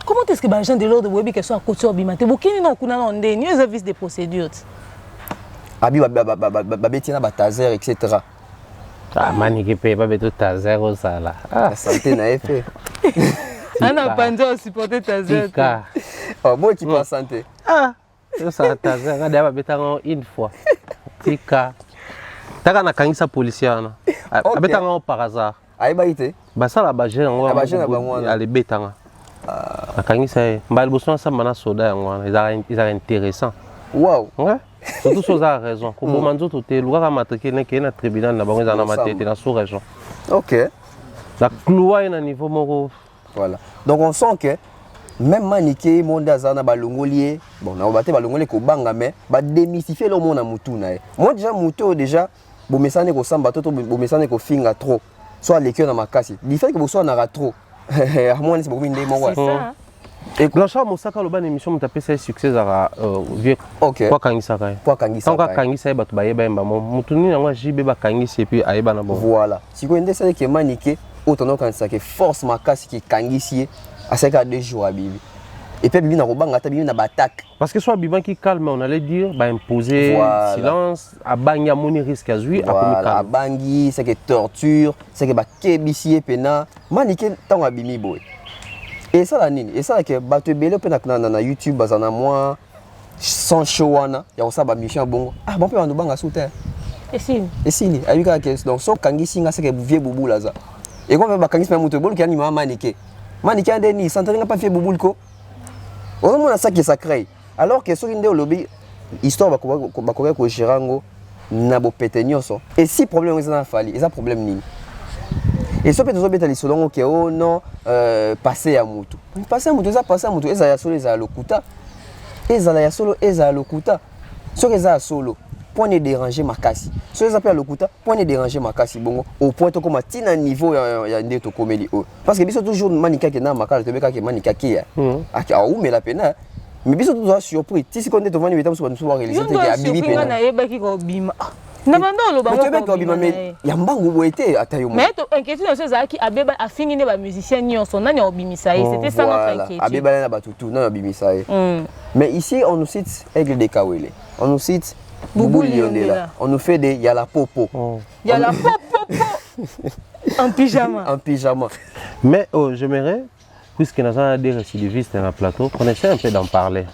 Comment est-ce que les gens de l'ordre web qui sont à côté au bimate, vous qui n'ont qu'un an de mieux service des procédures. Abi babetina batazer etc. Ah Maniké paye pas tout tazer au ça là. Ah santé na effet. On a pas de supporter tazer. Oh moi qui pas santé. Ah ça tazer on a bêta une fois. Tika. Taka na kangisa policier na. Abeta ngo par hasard. Aïe baïté. Bah ça la bagé on va aller bêta. Na kangisa mbal boson ça mana soda ngwana ils are intéressant. Wow. Ouais. Surtout sur la raison. Pour le moment, tout est le matriculé n'est qu'un tribunal na bango na matete na sous région. OK. La cloua est à niveau moro. Voilà. Donc on sent que même maniqué monde azana balongolier bon na baté balongolier ko banga mais ba démystifier le monde na mutu na moi déjà mutu déjà bo mesane ko samba toto bo mesane ko finga trop soit les cœurs na makasi du fait que bo soit na trop harmonie c'est beaucoup minde mo c'est ça et Blanchard Mosaka loba émission mutapé ça succès za vieux OK quoi kangisa kai quoi kangisa quand kangisa ba to bayeba mba mutu ni ngwa jibe ba kangisa et puis ayeba na bon voilà si ko ndé ça que maniqué autant quand ça que force makasi qui kangisi à 2 jours à bibi et puis bibi na robanga ta bibi na batak parce que soit biban qui calme on allait dire ba imposer voilà. Silence à banya moni risque azui voilà. À calme à bangi c'est que torture c'est que ba kebisi pena maniqué tant à bimi boy et ça la nini et ça que ba te belé pe na YouTube bazana moi sans show wana ya ça ba mission bongo ah bon pe on banga sous terre et si ayuka que donc so kangisi nga c'est que vieux boubou là ça et quand ba kangisi ma muto bol ki anima maniqué maniqué ndeni s'entraîner pas fait boubou ko on mona ça qui sacré alors que soki nde lobby histoire ba ko chirango na bo petenyoso et si problème ezana fali eza problème nini et so peut-être beta lisolongo que oh non passer à mutu eza passer à mutu eza ya solo eza lokuta eza la ya solo eza lokuta so eza solo point ne déranger makasi so eza pe lokuta point ne déranger makasi bongo au point to comme tina niveau ya nde to komeli o parce que biso toujours manika ke na makala to beka ke manika ki ya a ou mais la pena mais biso toujours surpris ti si konde to vani beta so ba nso réaliser te ya bibi pena na yeba ki ko bima na bando lo bango ko bima mais ya mbangu boete atayo mais to inquiétude so za ki abeba afingi ne ba musicien nyonso nani obimisa c'est ça notre inquiétude abeba na batutu na obimisa mais ici on nous cite Aigle de Kawele on nous cite Boubou Lionela. On nous fait des yala popo. Yala popo. En pyjama. En pyjama. Mais j'aimerais, puisque nous avons des récidivistes dans le plateau, qu'on essaie un peu d'en parler.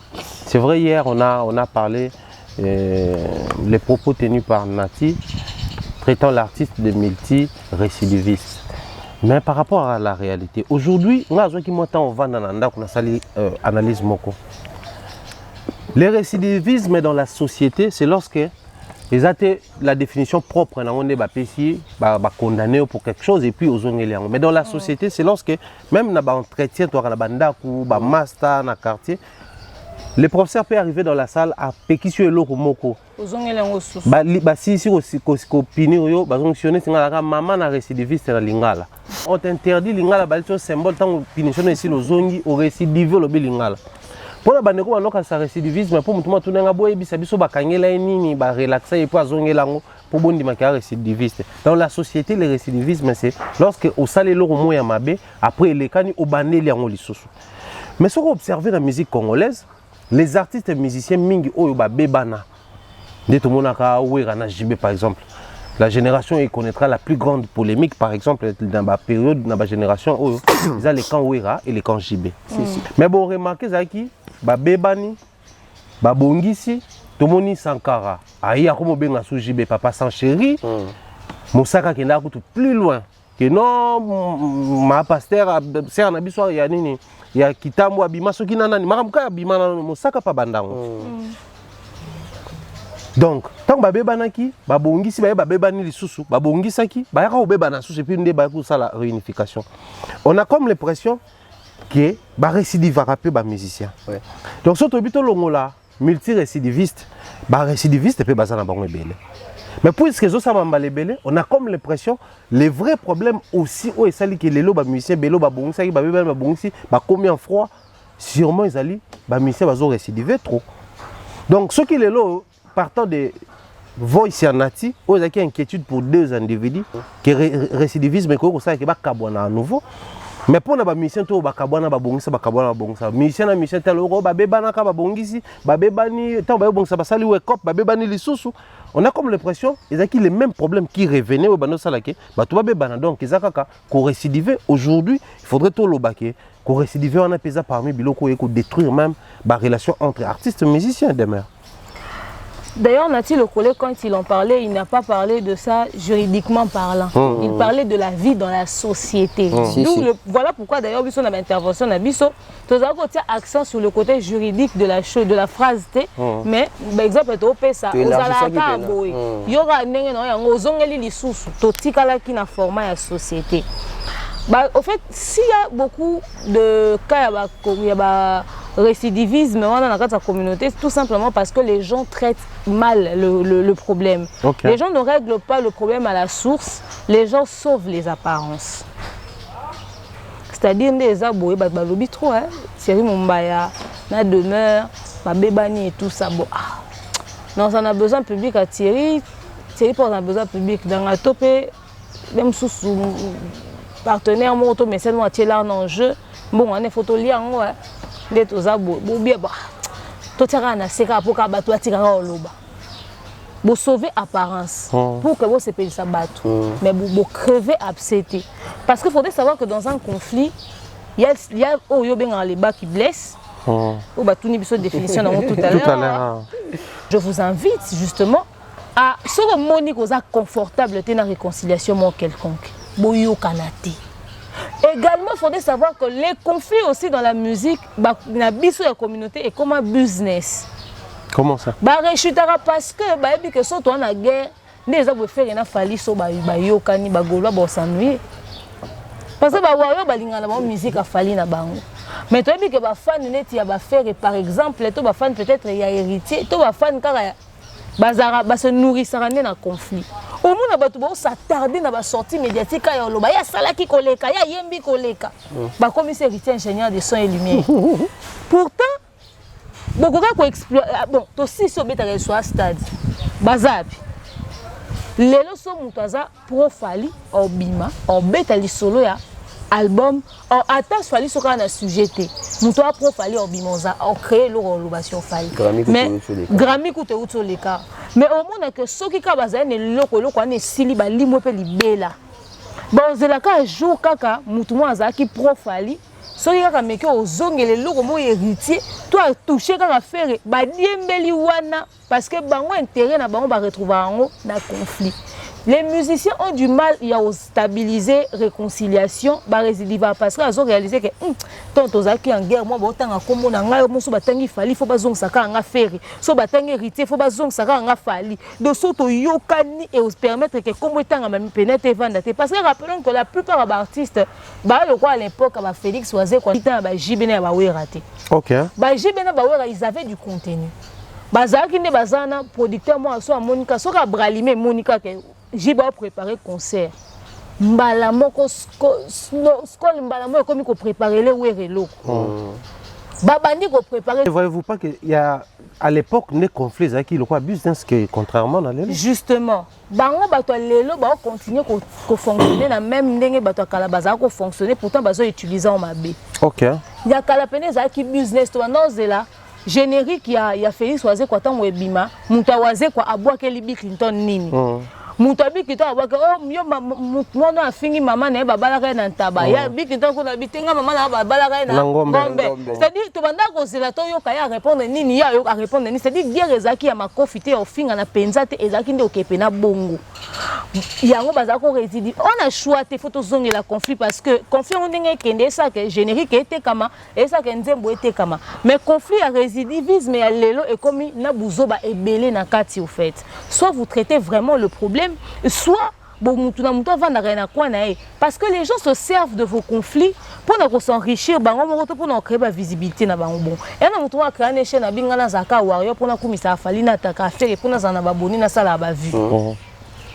C'est vrai, hier on a parlé les propos tenus par Nati, traitant l'artiste de multi-récidiviste. Mais par rapport à la réalité, aujourd'hui, on a besoin qu'il m'entend au Vandananda qu'on a sali analyse moko. Le récidivisme dans la société, c'est lorsque ils ont la définition propre, on est condamné pour quelque chose et puis aux autres. Mais dans la société, c'est lorsque même dans l'entretien, dans la bandaku, dans le master, dans le quartier, le professeur peut arriver dans la salle à péquer sur le moko. Maman na récidiviste na lingala. On t'interdit lingala, c'est un symbole tant punition ici le zongi au récidive le lingala. Pour la bande ko anoka sa récidivisme pour mutuma tunanga boye bisa biso bakangela nini ba relaxer et puis azongela ngo pour bondi maka récidiviste. Dans la société le récidivisme c'est lorsque au salé loro moya mabe après les kani au baneli yango lisusu. Mais ce qu'on observe dans la musique congolaise, les artistes et musiciens mingi oyo ba bebana. Nde to monaka wera na JB par exemple. La génération il connaîtra la plus grande polémique par exemple dans la période dans la génération oyo, ils ont les camps wera et les camps JB. Mais bon remarquez ça qui babebani babongisi tomoni Sankara aïe akomo benga sou JB papa sans chéri Mosaka qui n'a tout plus loin que non ma pasteur c'est un abiso ya nini ya kitambo abima soki nanani makamka abima na Mosaka pa bandango donc tant babebanaki babongisi baye babebani lisusu babongisaki bayaka obebana susu et puis nde ba pour ça la réunification on a comme l'impression que ba récidive rapper ba musicien ouais. Donc surtout bito longola multi-récidiviste ba récidiviste peut bazana bango ebele mais puisque zo sama lebele on a comme l'impression les vrais problèmes aussi au esali que lelo ba musicien belo ba bongisa ba bebana ba bongisi ba combien en froid sûrement ils ali ba musicien bazo récidiver trop donc ce qui lelo partant de voice ya Nati aux qui inquiétude pour deux individus que récidivisme ko ça que ba kabwana à nouveau. Mais pour les musiciens, tout bakabwana babongisa bakabwana babongisa. Musicien na musicien tel oro babebana ka babongisi, babebani tant babongisa basali wake up babebani lisusu. On a comme l'impression ils ont les mêmes problèmes qui revenaient au bando salake, ba tout babebana donc ils akaka ko récidiver aujourd'hui, il faudrait tout le baquer. Ko récidiver on a pesa parmi biloko et ko détruire même la relation entre artistes et musiciens demain. D'ailleurs, Nati le collègue, quand il en parlait, il n'a pas parlé de ça juridiquement parlant. Il parlait de la vie dans la société. Voilà pourquoi d'ailleurs, on a intervention, on a accent sur le côté juridique de la chose, de la phrase. Mais, par exemple, ça, il y aura un format de la société. Bah, au fait, s'il y a beaucoup de cas, il y a récidivisme dans la communauté, tout simplement parce que les gens traitent mal le problème. Okay. Les gens ne règlent pas le problème à la source, les gens sauvent les apparences. C'est-à-dire des aboués, bah lobby trop, hein. Thierry Mumbaya, na demeure, ma bébani et tout ça. Bon, non, ça a besoin public à Thierry. Thierry pour un besoin public dans la topé, même sous partenaire moto, mais c'est moi qui est là en jeu. Bon, on est photo lié en haut, des tous aboués. Bon, bien, bah, tout ça a c'est pour qu'à battre tirera au loba. Pour sauver apparence, pour que vous se paye ça battre, mais pour crever abcété. Parce qu'il faudrait savoir que dans un conflit, il y a les bas qui blessent. Ou bah tout niveau de définition tout à l'heure. Je vous invite justement à se remonter aux confortable de la réconciliation quelconque. Boyo kanate. Également, il faudrait savoir que les conflits aussi dans la musique, la communauté est comme un business. Comment ça? Bah rechutara parce que bah et que soit toi en guerre, les gens faire une fali so bah yo kani bah golo bah s'ennuyer. Parce que bah wayo bah linga la musique a fali na bango. Mais toi que bah fan net ya bah faire par exemple, toi bah fan peut-être il y a héritier, toi bah fan car bazara bah se nourrir ça rendre na conflit. Au moins na bato ba s'attarder na ba sortie médiatique ya loba ya sala ki koleka ya yembi koleka. Bah comme c'est héritier ingénieur de son et lumière. Pourtant beaucoup de exploiter bon aussi sur bêta soit stade bazabi lelo so mutaza profali obima obeta li solo ya album en atta fali so kana sujeté muto a profali obimoza o créer l'orobation fali mais Grammy coûte auto les cas mais au monde que soki ka bazane loko ane sili ba limo pe libela bon zela ka jour kaka mutu mo azaki profali soki kaka meke ozongele loko mo héritier toi toucher kaka faire ba diembeli wana parce que bango intérêt na bango ba retrouver en na conflit. Les musiciens ont du mal à stabiliser réconciliation ba résidiva parce que ils ont réalisé que tant ozaki en guerre moi botanga kombo na ngai mo so batangi fali faut bazong saka nga faire so batangi héritier faut bazong saka nga fali de soto yokani et permettre que kombo tanga même penete vanda parce que rappelons que la plupart des artistes ba le quoi à l'époque ba Félix Oisé quoi temps ba jibena ba weraté. OK. Ba jibena ba wera ils avaient du contenu. Bazaki ne bazana producteur moi so Monica so ka bralime Monica que j'ai préparé concert. Mbala moko skol mbala moko comme ko préparer les werelo. Babandi ko préparer. Voyez-vous pas qu'il y a à l'époque des conflits qui le quoi business que contrairement à l'époque. Justement, bango bato lelo ba continuer ko fonctionner la même ndenge bato kala baza ko fonctionner pourtant bazo utiliser en mabe. OK. Il y a kala peneza qui business to nozela générique ya Félix Oisé kwa tango ebima, mutawaze kwa abwa ke Bill Clinton nini. Mutabi kita abaka oh myo mwana afingi mama na babala na ntaba ya bikita kuna bitenga mama na babala na ngombe c'est-à-dire to banda ko zela to yo kaya répondre nini ya yo répondre nini c'est-à-dire dire ezaki ya makofite ofinga na penza te ezaki nde okepe na bongo yango bazako résider on a choisi photo zone la conflit parce que conflit on ndenge kende ça que générique était kama et ça que nzembo était kama mais conflit à récidivisme ya lelo et comme na buzoba ebele na kati au fait soit vous traitez vraiment le problème soit bon parce que les gens se servent de vos conflits pour s'enrichir pour créer la visibilité na bango bon et na mutu créer une chaîne na binga na zaka warrior pour na kumisa fali na taka faire pour na zana baboni na sala ba vue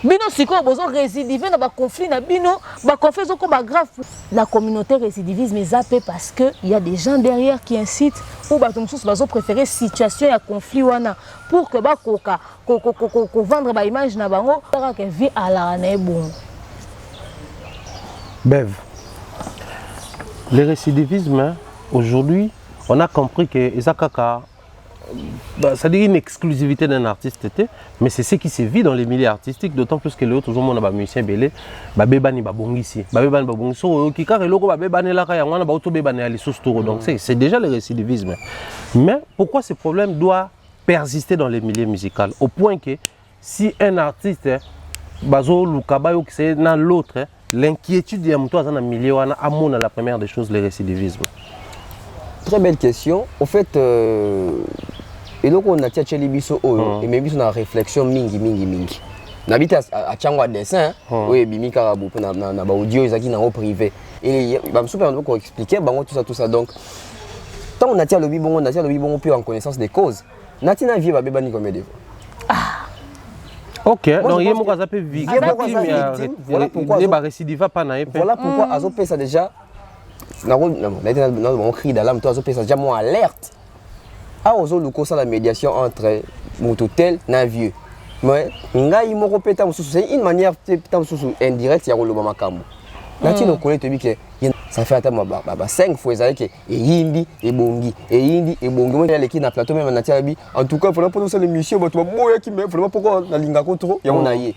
bino siko bozo récidiver na ba conflit na bino ba conflit zo ko ba grave la communauté récidivisme zappé parce que il y a des gens derrière qui incitent ou ba tumsus bazo préférer situation ya conflit wana pour que ba koka ko vendre ba image na bango para que vie à la na bon. Bev, le récidivisme aujourd'hui on a compris que Isakaka ça dit une exclusivité d'un artiste, mais c'est ce qui se vit dans les milieux artistiques, d'autant plus que l'autre toujours mon musicien belé, babebani babongisi, babebani babongisi, qui car l'autre babebani la kaya, on a auto bebani ali sous-tour, donc c'est déjà le récidivisme. Mais pourquoi ce problème doit persister dans les milieux musicaux, au point que si un artiste bazo lukabayo qui c'est dans l'autre, l'inquiétude de toi dans le milieu wana amon la première des choses le récidivisme. Très belle question. Au fait, et donc on a tchatché les biso et même biso na réflexion mingi. N'habite à Tchangwa dessin, oui, Bimi Karabou, na audio, ils ont privé. Et bah, je vais vous expliquer tout ça. Donc, tant on a tiré le bibon, on a tiré le bibon, on peut en connaissance des causes. Natina vie va bébani comme des fois. Ok, donc il y a un peu victime, voilà pourquoi Azopé ça déjà, on crie d'alarme, Azopé ça déjà mon alerte. Ah, aux autres, ça la médiation entre Moutotel et vieux. Mais c'est une manière indirecte, il y a le Makambo. Natina connaît que ça fait 5 fois que Yindi et Bongi et Yindi et Bongi qui na plateau même na Tiabi. En tout cas, il faut pas faire l'émission, mais qui me faut pourquoi na linga ko trop, ya on a yé.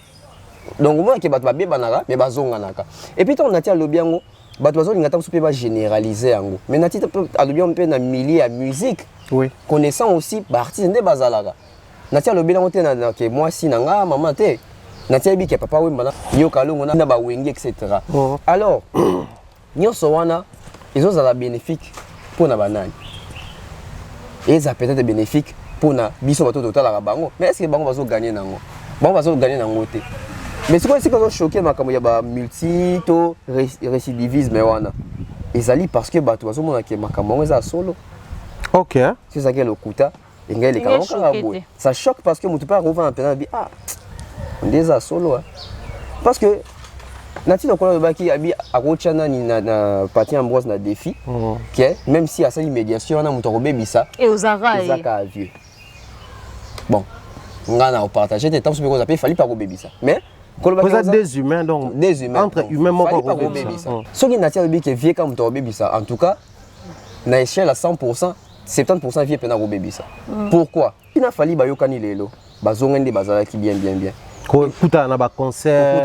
Donc moi que bato ba banaka mais bazonga naka. Et puis on a tia lobiango, bato bazo linga ta soupe ba généraliser ango. Mais na tia alobiango pe na milieu à musique. Oui. Connaissant aussi artiste de bazalaka. Na tia lobiango te na que moi si nanga maman te. Na tia bi que papa wemba na yo kalongo na ba wenge etc. Alors nyonso wana ezozala bénéfique pour na banani et ça peut être bénéfique pour na biso bato totalaka bango mais est-ce que bango bazo gagner nango te mais c'est quoi si quand choqué makambo ya ba multi to récidivisme wana ezali parce que bato bazo mona ke makambo eza solo. OK, c'est ça que le kuta engai le kalongo ça choque parce que mutu pas revendre en peine bi ah on déjà solo parce que Nati donc on a baki abi akochana ni na parti Ambroise na défi que même si à sa immédiation on a muto bebisa et aux araï vieux bon on a partagé des temps sur que ça fallait pas bebisa mais vous êtes des humains donc des humains entre humains mon pas bebisa ce qui Nati abi que vieux comme muto bebisa en tout cas na échelle à 100% 70% vieux pena bebisa pourquoi il a fallu bayokani lelo bazongende bazala qui bien Kuta na ba concert,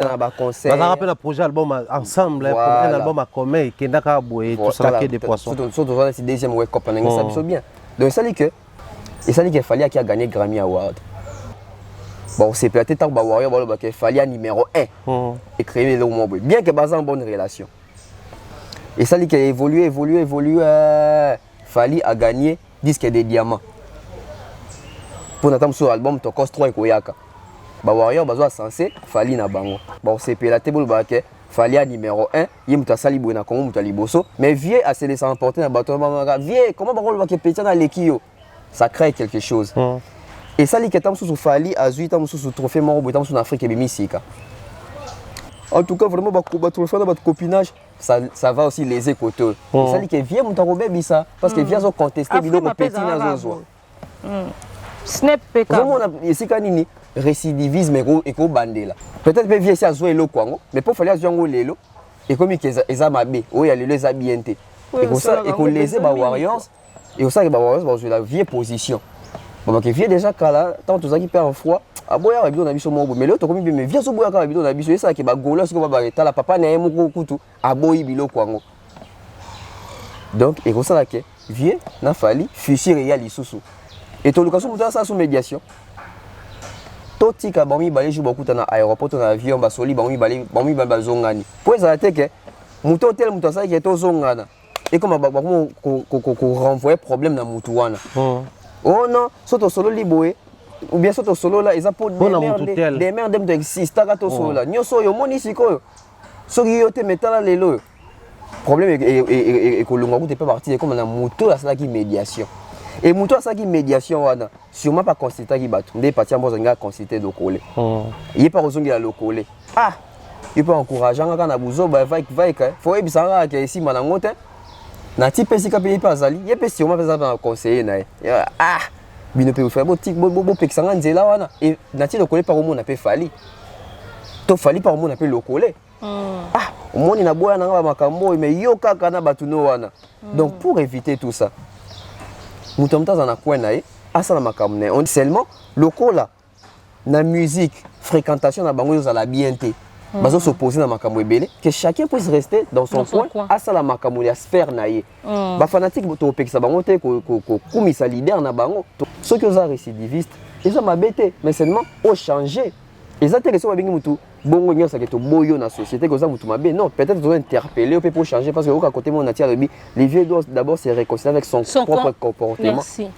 on rappelle le projet album ensemble, un album à commun qui est d'accord tout ça qui est des poissons. Surtout c'est deuxième wake up pendant ça biso bien. Donc ça dit que fallait qu'il a gagné Grammy Award. Bon c'est peut-être tant ba warrior ba que fallait numéro 1 et créer le moment bien que basé en bonne relation. Et ça dit qu'il a évolué fallait a gagné disque de diamants. Pour notre sur album to cost 3 koyaka. Ba warrior bazo censé fali na bango bon c'est la table ba ke fali à numéro 1 yimuta sali bona kongo muta liboso mais vieux a se laisser emporter na bato ba vieux comment ba ba ke petit na lekio ça crée quelque chose et ça li ketam sous fali a 8 ans sous trophée moro botam sous Afrique et misika en tout cas vraiment ba trophée na ba copinage ça va aussi léser côté et ça li ke vieux muta robé bisa parce que vieux ont contesté biloko petit na zozo snap peka vraiment on a sika nini récidivisme et ko bandela peut-être que vieux ça zoé loko ngo mais pour fallait azongo lelo et comme eza mabe o ya lelo eza bienté et comme ça et ko léser ba warriors et au ça que ba warriors ba jouer la vieille position bon que vieux déjà kala tant tous qui perd en froid aboya ba bido na biso mobo mais là to comme mais vieux so boya ka bido na biso ça que ba gola so ba tala papa na yemo kutu aboyi biloko ngo donc et comme ça que vieux na fali fusil réel isusu et to lukaso muta ça sous médiation totika bami balé jou beaucoup na aéroport na avion ba soli bami balé zongani pour ça que muto hôtel muto ça qui to zongana et comme ba ko renvoyer problème na mutu wana oh non soto solo liboé ou bien soto solo là ils pour des merdes de existe ta to solo là nyoso yo moni sikoyo soki yo te metala lelo problème et ko longa ko te pas partir comme na muto ça qui médiation. Et muto asaki médiation wana sûrement pas consulter ki bato ndé parti ambo zanga consulter lokole il pas ozongi la lokole ah il peut encourager nga na buzo ba vai faut ebisanga ke ici manango te na ti pesi ka pe pas azali ye pesi sûrement pas na conseiller na ah bino pe faire bo pekisanga nzela wana et na ti lokole par omona pe fali to fali par omona pe lokole ah omoni na boya na makambo mais yo kaka na batuno wana donc pour éviter tout ça mutamta za na kwena asala makamne on seulement lokola na musique fréquentation na bango za la bienté bazo s'opposer na makambo ebele que chacun puisse rester dans son coin asala makambo ya sphère na ye ba fanatique to pekisa bango te ko kumisa leader na bango ceux qui ont récidiviste ils ont mabete mais seulement au changer ils intéressent ba bingi mutu bongo nyasa ke to boyo na société que ça mutu mabe non peut-être doit interpeller pour changer parce que au côté mon natia les vieux doivent d'abord se réconcilier avec son propre comportement. Merci.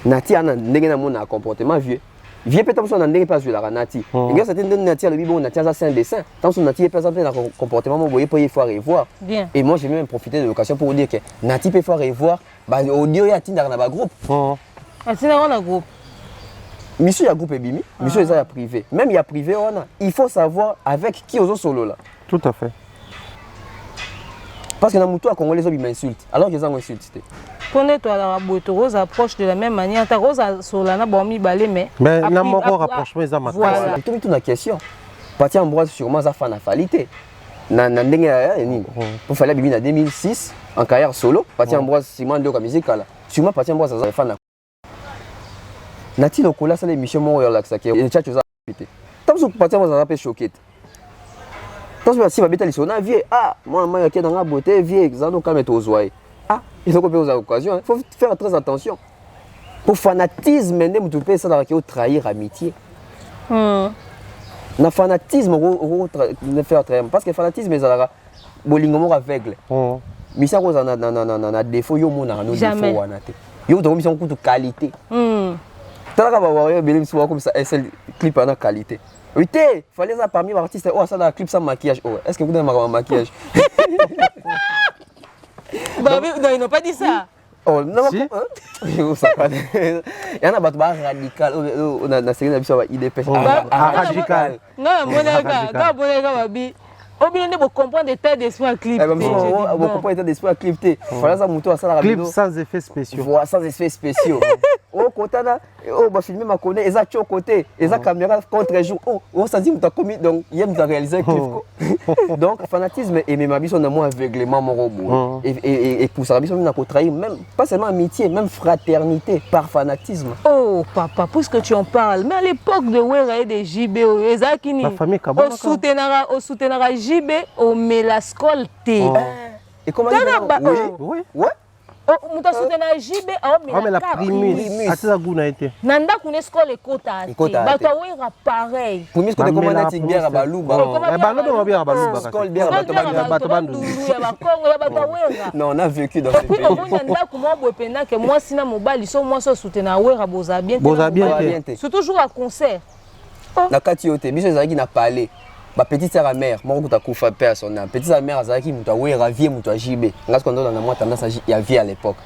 Natia na ndenge na mon comportement vieux vieux peut-être on n'en pas sur la nati et quand c'était nati le bibo nati ça c'est un dessin tant son nati par exemple un comportement vous voyez il faut revoir bien et moi j'ai même profité de l'occasion pour vous dire que nati peut faire revoir bah audio ya tinda na ba groupe atina on a groupe monsieur ya groupe ebimi monsieur les a privé même il y a privé on a il faut savoir avec qui aux solo là tout à fait parce que dans muto congolais les autres m'insultent alors qu'ils ont insulté connaître la boîte rose approche de la même manière ta rose sur la na bomi balé mais na moko rapprochement ça voilà tout une question parti Ambroise sûrement ça fan afalité na ndenge ni pour faire bibi na 2006 en carrière solo parti Ambroise Simon de la musique là sûrement parti Ambroise ça fan nati lokola ça l'émission mo relaxa ke et tchatcho ça pété tant que parti Ambroise ça peut choquer tant que si va beta lisona vieux ah moi moi qui dans la beauté vieux zano calme to zoai. Ah, il faut qu'on aux occasions. Il faut faire très attention. Pour fanatisme, même tu peux ça trahir amitié. Le fanatisme, on faire trahir. Parce que le fanatisme, c'est un bolingo aveugle. Mais ça, on a des défauts, il y a des défauts. Il y a des qualité. Tu as comme ça, un clip en qualité. Oui, il fallait ça parmi les artistes. Oh, ça dans un clip sans maquillage. Oh, est-ce que vous avez un maquillage? Bah, non, ils n'ont pas dit ça. Oh, non, si. Il y en a des radical. On a série d'habitude, il est radical. Non, mon gars, on vient de comprendre des tas d'espoir clip. On comprend des tas d'espoir clip. Voilà ça, mouton, ça la clip sans effets spéciaux. Voilà, sans effets spéciaux. Oh, côté là, oh, bah filmer ma connaît, ils ont côté, ils ont caméra contre-jour. Oh, ça dit, tu as commis, donc, il y a réalisé un clip. Donc, fanatisme et mes habits sont moins aveuglément mon robot. Et pour ça, ils ont trahi, même, pas seulement amitié, même fraternité, par fanatisme. Oh, papa, puisque tu en parles, mais à l'époque de Wera et de JB, la famille Kabana, au soutenara JB, au Mélascol T. Et comment oui. Ouais. Oh, muta soutenir JB mais la primus atiza guna été nanda kune skole ekota bato awera pareil primus ko komanda tibiara baluba baluba biara baluba skole biara bato bandu ya bakongo ya bato awera non on a vécu dans ce pays puis on nanda kuma bopena que moi sina mobali so moi so soutenir awera boza bien surtout jour à concert na kati yote biso ezaki na parler ma petite sœur à mère moi ko ta kufa père son âme petite sœur à mère azaki mutu awera vie mutu ajibe ngas kondo na moi tendance ya vie à l'époque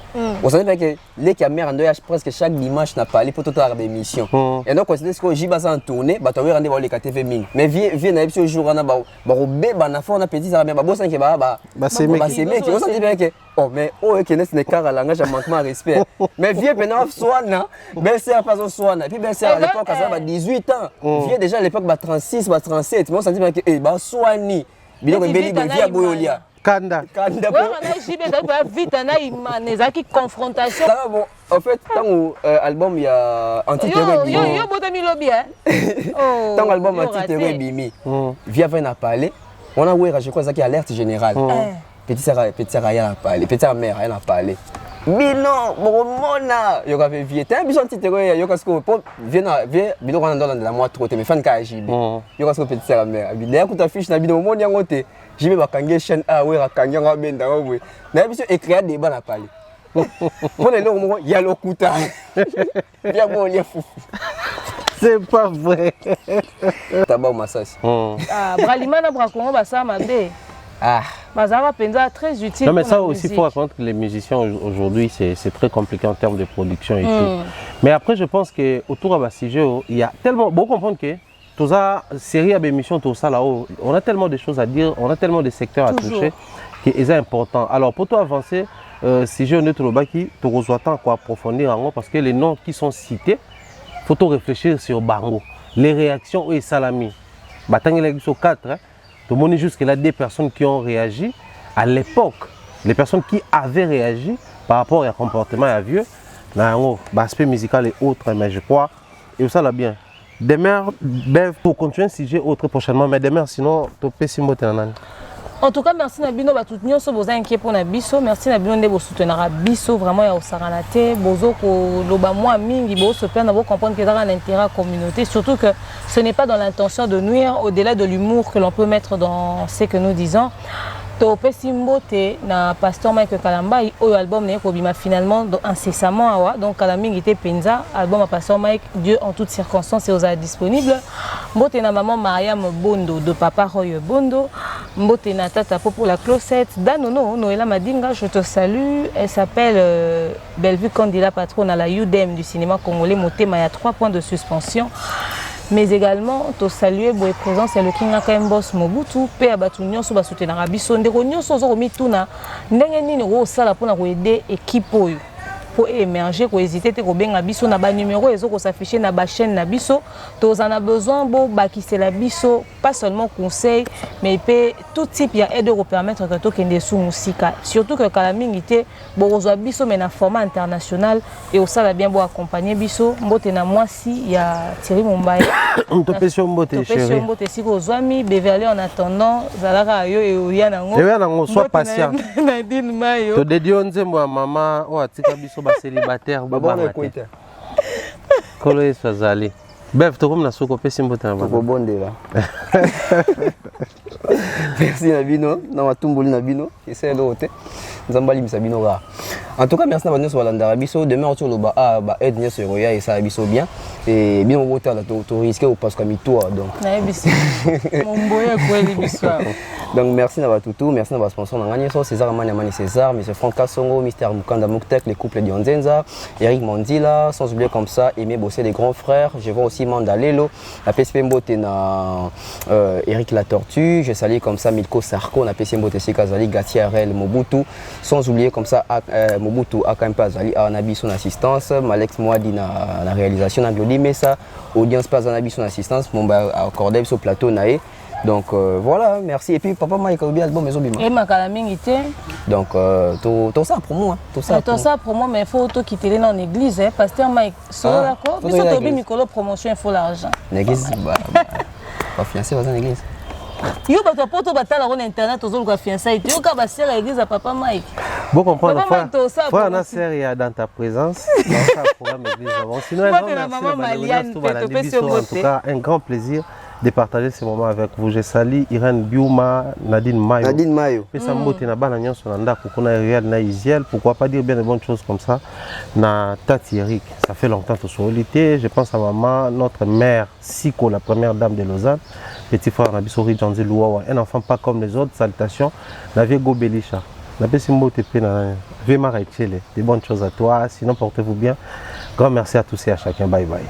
on savait que les caméras ndo ya presque chaque dimanche na parler pour toute la émission et donc considère que jiba ça en tourner ba to wera ndi ba le KTV ming mais vie na episode jour na ba robeba na fond na petite sœur à mère ba bossa ke ba c'est mec on sait bien que oh mais oh que n'est car à langage manquement respect mais vie maintenant soana ben c'est pas soana puis ben c'est à l'époque ça ba 18 ans vie déjà à l'époque ba 36 ba 37 mais on sait bien que eh ba soani biloko mbeli bia boyolia Kanda. Vite, qui confrontation. Bon, en fait, tant album il y a anti-terror. Tant album anti-terror bimi. Via a parlé. On a oué je crois ça qui alerte générale. Petite sœur a parlé. Petite mère elle a parlé. Mais non, mona, yo ka vie. T'as un biso anti-terror yo ka sko vient biloko on dans la moi trop mais fan ka JB. Yo ka sko petite sœur mère. D'ailleurs quand affiche na bino mona ngote. J'ai mis ma chaîne A, oui, la cangue en benda, oui. N'a pas écrit des balles à parler. Pour les longs mots, il y a le couteau. Bien bon, il y a fou. C'est pas vrai. Tabac au massage. Ah, Bralimana Bracongo, ça m'a dit. Ah. Mazara Penza très utile. Non, mais ça aussi, il faut raconter que les musiciens aujourd'hui, c'est très compliqué en termes de production et tout. Mais après, je pense qu'autour de Bassiger, il y a tellement. Bon, comprendre que. Tout ça, série à émission, tout ça là-haut, on a tellement de choses à dire, on a tellement de secteurs à toucher qui est important. Alors pour toi avancer, si j'ai un autre baki, tu reçois tant quoi approfondir en haut parce que les noms qui sont cités, il faut tout réfléchir sur Bango. Les réactions et Salami. Batang sur 4, tout le monde est jusque là des personnes qui ont réagi à l'époque, les personnes qui avaient réagi par rapport à un comportement à vieux, l'aspect musical et autres, mais je crois, et ça là bien. Demain, pour continuer un sujet autre prochainement, mais demain, sinon, tu peux s'y monter en année. En tout cas, merci Nabino, bah tout nous sommes inquiets pour Nabiso. Merci Nabino de vous soutenir Biso vraiment ya osaranate, bozo ko loba moi mingi bo se plaindre d'avoir comprendre que dans un intérêt à communauté, surtout que ce n'est pas dans l'intention de nuire au-delà de l'humour que l'on peut mettre dans ce que nous disons. topesi mbote na pasteur Mike Kalambai oyo album na kobima finalement incessamment awa donc kala mingi te penza album à pasteur Mike Dieu en toutes circonstances et aux disponible mbote na maman Mariam Bondo de papa Roy Bondo mbote na tata Popo la Closette Danono Noëlla Madinga je te salue elle s'appelle Bellevue Candila patronne à la UDEM du cinéma congolais motema ya 3 points de suspension. Mais également, to saluer boy présent c'est le King Akambos Mobutu pe abatu nyonso ba soutenir biso ndeko nyonso zo mituna ndenge nini ro sala pona ko aider équipe oyo pour émerger ko hésiter te ko benga biso na ba numéro ezo ko s'afficher na ba chaîne na biso to en a besoin bo bakisela biso pas seulement conseil mais pe tout type ya aide ko permettre que to kende sous musika surtout que kala mingi te bo kozwa biso mais na format international et au sala bien bo accompagner biso mbote na mwasi ya Thierry Mumbai to pesio mbote chérie mbote siko zwami Beverly en attendant zalaka yo e oyana ngo oyana ngo sois patient Nadine Mayo to dédié nzembo ya mama o atika biso ba célibataire baba na koita kolo esazali bev to comme na soko pesi mbote na baba bondela merci Nabino na watumbuli Nabino essaye l'autre nzambali misabino ga en tout cas merci na banyo so balanda biso demain autour lo ba ba aide nyo so roya et ça biso bien et bien au hôtel to risquer au parce que mi toi donc na biso mon boya kweli biso donc merci na batutu merci na ba sponsor na ngani so César Mani César monsieur Franck Kassongo Mystère Mukanda Muktek les couples de Onzenza Eric Mondila sans oublier comme ça Aimé Bossé les grands frères je vois aussi Mandalelo la PSP Mbote na Eric la Tortue je salue comme ça Milko Sarko na PSP Mbote Sikazali Gatiarel Mobutu sans oublier comme ça Mobutu Akampa Azali Anabi son assistance Malex Moadi na réalisation na Glody Messa audience pas Anabi son assistance mon ba accordé sur plateau nae donc voilà merci et puis papa Mike Obi album maison bima et makala mingi te donc tout ça promo hein tout ça promo mais faut to quitter dans l'église hein pasteur Mike so d'accord biso to bi mikolo promotion il faut l'argent l'église ba fiancé dans l'église yo ba poto batala on internet ozo ka fiancé yo ka ba sœur église à papa Mike bon comprendre fois na sœur dans ta présence dans ça programme église avant sinon maman Maliane en tout cas un grand plaisir de partager ce moment avec vous. Je salue Irène Biuma, Nadine Mayo. Nadine Mayo. Et ça mbote na bana nyonso na ndako kuna réel na Isiel, pourquoi pas dire bien de bonnes choses comme ça na Tati Eric. Ça fait longtemps que solité, je pense à maman, notre mère Siko, la première dame de Lausanne, petit frère Nabisori Janzi Louawa, un enfant pas comme les autres, salutations, la vieille Gobelisha. La paix mbote pe na vie Marachele. Des bonnes choses à toi, sinon portez-vous bien. Grand merci à tous et à chacun. Bye bye.